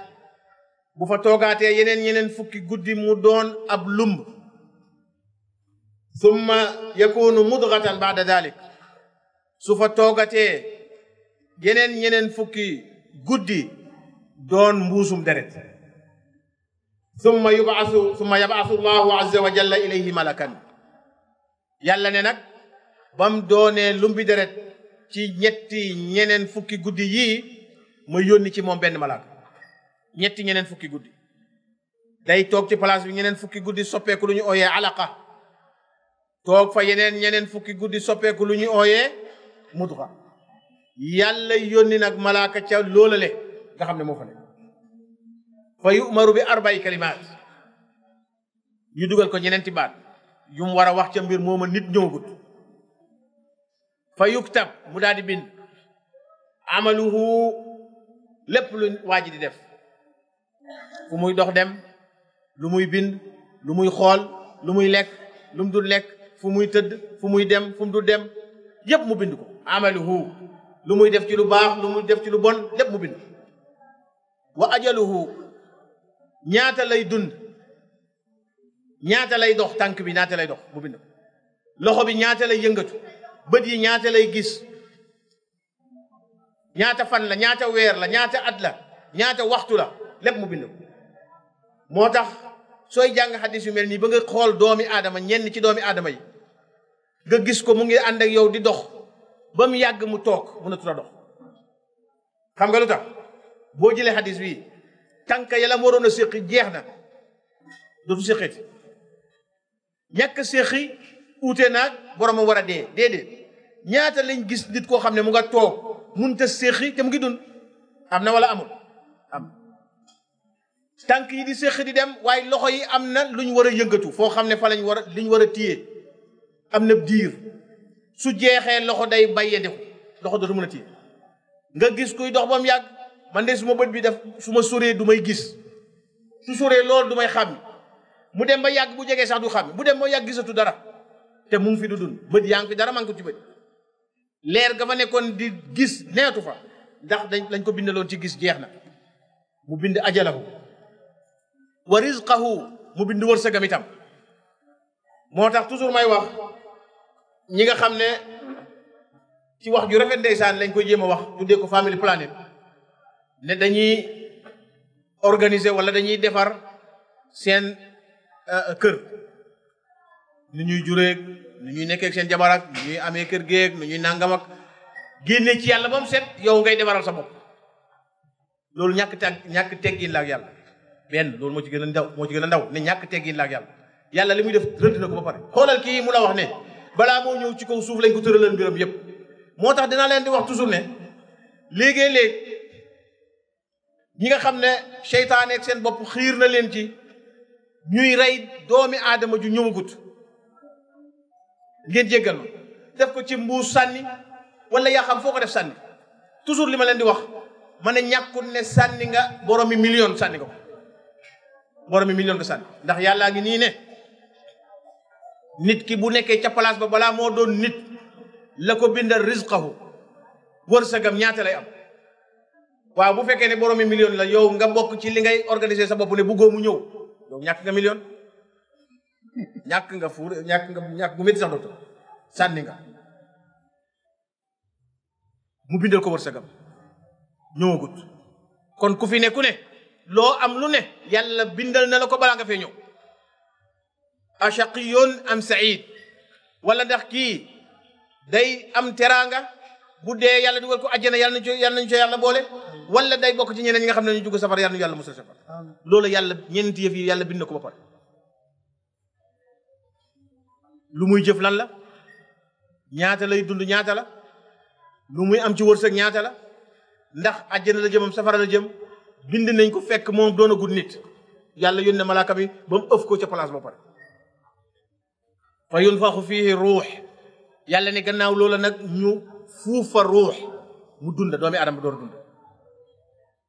bu fa toogaatee ñeneen fukki guddi mu doon ab lumb summa yakunu mudghatan ba'da dalik su fa toogatee ñeneen fukki guddi doon mbuusum deret summa yab'asu Allahu azza wa jalla ilayhi malakan yàlla ne nag bam doonee lumbi deret ci ñeneen fukki guddi yii ma yónni ci moom benn malaaka ñeneen fukki guddi day toog ci place bi ñeneen fukki guddi soppeeku lu ñu ooyee alaqa toog fa ñeneen fukki guddi soppeeku lu ñu ooyee mudga yàlla yónni nag malaaka ca loolale nga xam ne moo fa nekk fa yu'maru bi 4 kalimaat ñu dugal ko ñeneenti baat yu mu war a wax ca mbir mooma nit ñëwagut fa yuktab mu daal di bind amaluhu lépp lu waa ji di def fu muy dox dem lu muy bind lu muy xool lu muy lekk lu mu dul lekk fu muy tëdd fu muy dem fu mu dul dem yépp mu bind ko amaluhu lu muy def ci lu baax lu muy def ci lu bon lépp mu bind wa ajaluhu ñaata lay dund ñaata lay dox tànk bi ñaata lay dox mu bind ko loxo bi ñaata lay yëngatu bët yi ñaata lay gis ñaata fan la ñaata weer la ñaata at la ñaata waxtu la lépp mu bind ko moo tax sooy jàng xadis yu mel nii ba nga xool doomi aadama ñenn ci doomi aadama yi nga gis ko mu ngi ànd ak yow di dox ba mu yàgg mu toog mënatul a dox xam nga lu tax boo jëlee xadis bi tànk yàlla mu waroon a séqi jeex na dootu séqeeti ñàkk séqi uute naag borom a war a dee déedéet ñaata lañ gis nit koo xam ne mu nga toog mënut a séqi te mu ngi dund am na wala amul am tànk yi di séqi di dem waaye loxo yi am na luñ war a yëngatu foo xam ne fa liñ war a téye am na diir su jeexee loxo day bàyyee deku loxo dootu mën a téye nga gis kuy dox ba mu yàgg man de suma bët bi def su ma soree du may gis su soree loolu du may xàmmi mu dem ba yàgg bu jegee sax du xàmmi bu dem ba yàgg gisatu dara te mu ngi fi du dund bët yaa ngi fi dara man ko ci bët leer ga fa nekkoon di gis neetu fa ndax lañ ko bindaloon ci gis jeex na mu bind ajalahu wa rizqahu mu bind wërsëgam itam moo tax toujours may wax ñi nga xam ne ci wax ju rafet ndeysaan lañ koy jéem a wax tuddee ko family planning ne dañuy organiser wala dañuy defar seen kër nu ñuy jureeg nu ñuy nekkee seen jabar ak nu ñuy amee kër géeg nu ñuy nàngam ak génne ci yàlla ba mu set yow ngay defaral sa bopp loolu ñàkk teggin la ak yàlla benn loolu moo ci gën a ndaw ne ñàkk teggin la ak yàlla li muy def rëdd na ko ba pare xoolal kii mu la wax ne balaa moo ñëw ci kaw suuf lañ ko tëralal mbiram yépp moo tax dinaa leen di wax toujours ne léegi-léeg ñi nga xam ne seytaane ak seen bopp xiir na leen ci ñuy rey doomi aadama ju ñëwagut ngeen jéggal ma def ko ci mbuus sànni wala yaa xam foo ko def sànni toujours li ma leen di wax ma ne ñàkkul ne sànni nga boromi million sànni nga ko boromi million nga sànni ndax yàllaa ngi nii ne nit ki bu nekkee ca place ba balaa moo doon nit la ko bindal rizqahu wërsëgam ñaata lay am waaw bu fekkee ne boromi million la yow nga bokk ci li ngay organiser sa bopp ne buggoo mu ñëw yow ñàkk nga million ñàkk nga fuur ñàkk bu métti sax docteur sànni nga mu bindal ko wërsëgam ñëwagut kon ku fi ne ku ne loo am lu ne yàlla bindal na la ko balaa nga fee ñëw ashaqiyun am saïd wala ndax kii day am teraanga bu dee yàlla dugal ko àjjana yàlla nañu ci yàlla boole wala day bokk ci ñeneen ñi nga xam ne ñu dugg safara yàlla nañu yàlla musal safara loolu yàlla ñeenti yëf yi yàlla bind na ko ba pare lu muy jëf lan la ñaata lay dund ñaata la lu muy am ci wërsëg ñaata la ndax àjjana la jëmam safara la jëm bind nañ ko fekk moom doon a gudd nit yàlla yónnee malaaka bi ba mu ëf ko ca place ba pare fa yunfaxu fiihi ruux yàlla ne gannaaw loola nag ñu fuufa ruux mu dunda doomi aadama door dund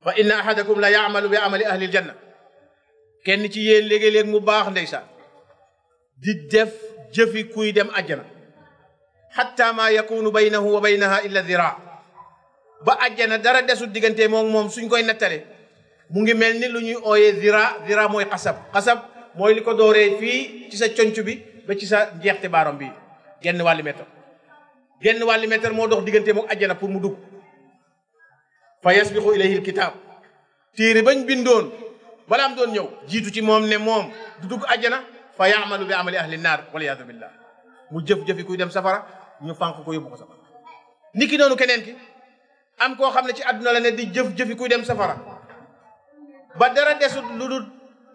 fa inna ahadakum la yaamalu bi amali ahli aljanna kenn ci yéen léegi-léeg mu baax ndeysaan di def jëfi kuy dem àjjana xatta ma yakunu baynahu wa baynaha illa dira ba àjjana dara desut diggante moom suñ koy nettale mu ngi mel ni lu ñuy ooyee dira mooy xasab mooy li ko dooree fii ci sa conc bi ba ci sa njeexte baarom bi genn wàlli meetar moo dox diggante moom àjjana pour mu dugg fa yasbiqu ilayhi alkitab téere bañ bindoon balaam doon ñëw jiitu ci moom ne moom du dugg àjjana fa yaamalu bi amali ahli naar waliyaadu billah mu jëf-jëfi kuy dem safara ñu fànq ko yóbbu ko safara niki noonu keneen ki am koo xam ne ci àdduna la ne di jëf-jëfi kuy dem safara ba dara desut lu dul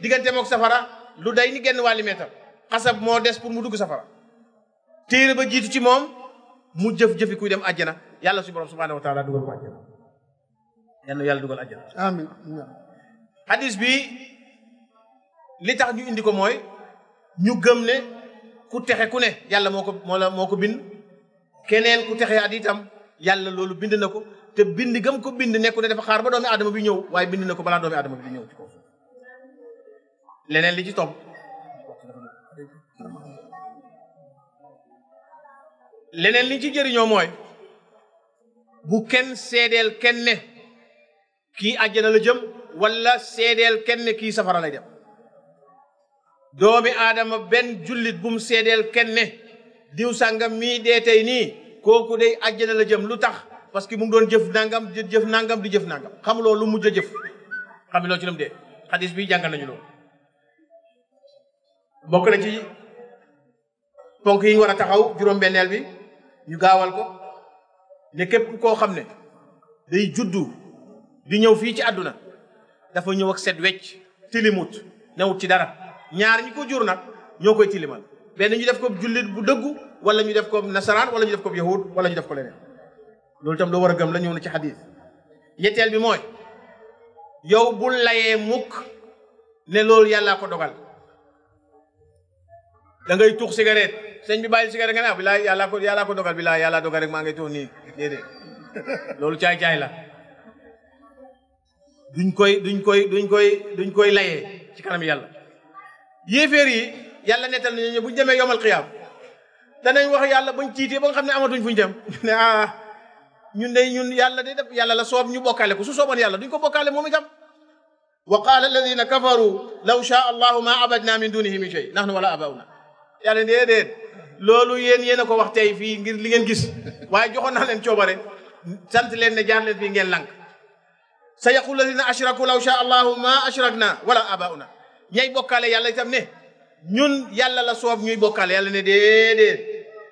diggante mook safara lu day ni genn wàlli meetar xasab moo des pour mu dugg safara téere ba jiitu ci moom mu jëf-jëfi kuy dem àjjana yàlla suñu borom subhanahu wa taala dugal ko àjjana yàlla dugal àjjana amiin hadis bi li tax ñu indi ko mooy ñu gëm ne ku texe ku ne yàlla moo ko bind keneen ku texe at itam yàlla loolu bind na ko te bind gëm ko bind nekku ne dafa xaar ba doomi aadama bi ñëw waaye bind na ko balaa doomi aadama bi di ñëw ci kaw leneen li ci topp leneen li ci jëriñoo mooy bu kenn seedeel kenn ne kii àjjana la jëm wala seedeel kenn ne kii safara lay dem doomi aadama benn jullit bu mu seedeel kenn ne diw sàngam mii dee tey nii kooku day àjjana la jëm lu tax parce que mu ngi doon jëf nangam di jëf nangam xamuloo lu mujj a jëf xamuloo ci lam dee xadis bi jàngal nañu loolu bokk na ci ponk yi ñu war a taxaw juróom-benneel bi ñu gaawal ko ne képp koo xam ne day juddu di ñëw fii ci àdduna dafa ñëw ak set wecc tilimut newut ci dara ñaar ñi ko jur nag ñoo koy tilimal benn ñu def ko jullit bu dëggu wala ñu def ko nasaraan wala ñu def ko yahud wala ñu def ko leneen loolu tam loo war a gëm la ñëw na ci xadis ñetteel bi mooy yow bul layee mukk ne loolu yàllaa ko dogal da ngay tux cigarette sëñ bi bàyyi cigarette nga ne bilaay yàllaa ko dogal bilaay yàllaa dogal rek maa ngay tux nii déedéet loolu caay-caay la duñ koy layee ci kanam yàlla yéeféer yi yàlla nettal nañu buñ demee yomal xiyaam danañ wax yàlla bañ tiitee ba nga xam ne amatuñ fuñ dem ne ñun yàlla day def yàlla la soob ñu bokkaale ko su sooboon yàlla duñ ko bokkaale moom itam wa qaala alladina kafaru law shaa allahu ma abadna min dunihi min shay nahnu wala abauna yàlla déedéet loolu yéen a ko wax tey fii ngir li ngeen gis waaye joxoon naa leen coobare sant leen ne jaar leen fii ngeen lànk sa yaqulu alladina ashraku law shaa allahu ma ashrakna wala abauna ñay bokkaale yàlla itam ne ñun yàlla la soob ñuy bokkaale yàlla ne déedéet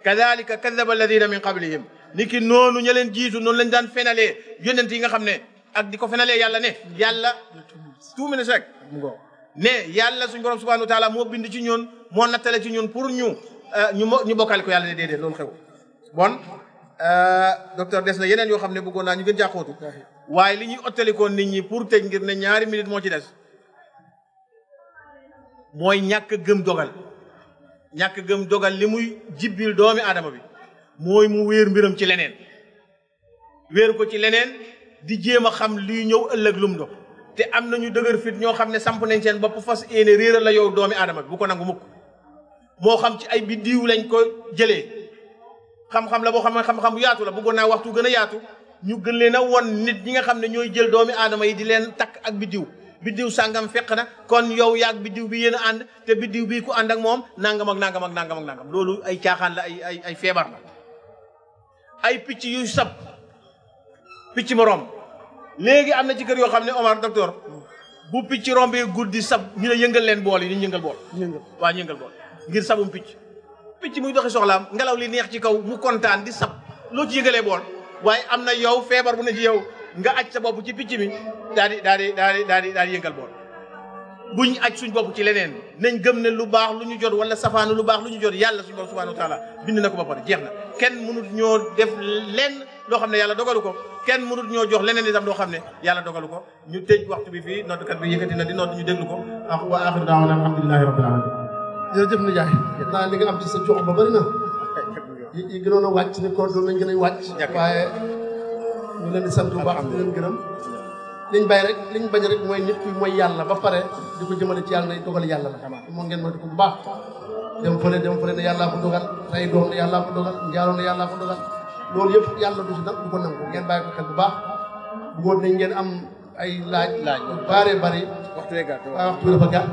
kadalika kadaba alladina min qablihim ni ki noonu ña leen jiitu noonu lañ daan fenalee yonent yi nga xam ne ak di ko fenalee yàlla ne yàlla tuumine sek ne yàlla suñu borom subhanahu wa taala moo bind ci ñun moo nattale ci ñun pour ñu bokkaale ko yàlla ne déedéet loolu xew bon docteur des na yeneen yoo xam ne bëggoon naa ñu gën jàqootu waaye li ñuy ottalikoon nit ñi pour tëj ngir ne ñaari minute moo ci des mooy ñàkk gëm dogal li muy jibbil doomi aadama bi mooy mu wéer mbiram ci leneen wéeru ko ci leneen di jéem a xam lii ñëw ëllëg lum do te am nañu dëgër fit ñoo xam ne samp nañ seen bopp fas yéene réeral la yow doomi aadama bi bu ko nangu mukk moo xam ci ay biddiw lañ ko jëlee xam-xam la boo xam ne xam-xam bu yaatu la bëggoon naa waxtu gën a yaatu ñu gën leen a won nit ñi nga xam ne ñooy jël doomi aadama yi di leen takk ak biddiw sàngam fekk na kon yow yaag biddiw bi yéen a ànd te biddiw bii ku ànd ak moom nangam ak nangam loolu ay caaxaan la ay feebar la ay picc yu sab picc moroom léegi am na ci kër yoo xam ne Omar docteur bu picc rombee guddi sab ñu ne yëngal leen bool yi ñu yëngal bool waa yëngal bool ngir sabum picc muy doxi soxlaam ngelaw li neex ci kaw mu kontaan di sab loo ci yëngalee bool waaye am na yow feebar bu ne ci yow nga aj sa bopp ci picc mi daal di yëngal bool buñ aj suñ bopp ci leneen nañ gëm ne lu baax lu ñu jot wala safaanu lu baax lu ñu jot yàlla suñu borom subhanahu wa taala bind na ko ba pare jeex na kenn mënut ñoo def lenn loo xam ne yàlla dogalu ko kenn mënut ñoo jox leneen itam loo xam ne yàlla dogalu ko ñu tëj waxtu bi fii noddkat bi yëkkati na di nodd ñu déglu ko wa axiru daawana alhamdulillahi rabbil alamin jërëjëf Ndiaye naa li nga am ci sa jox ba bëri na yi gënoon a wàcc ni ko doon nañ gën a wàcc waaye ñu leen di sant bu baax di leen gërëm liñ bay rek liñ bañ rek mooy nit ki mooy yàlla ba pare di ko jëmale ci yàlla ne dogal yàlla la moo ngeen mooy di ko bu baax dem fële ne yàllaa ko dogal rey doom ne yàllaa ko dogal njaaloo ne yàllaa ko dogal loolu yëpp yàlla du si nag du ko nangu ngeen bàyyi ko xel bu baax bëggoon nañ ngeen am ay laaj yu bare bari waaye waxtu bi dafa gàtt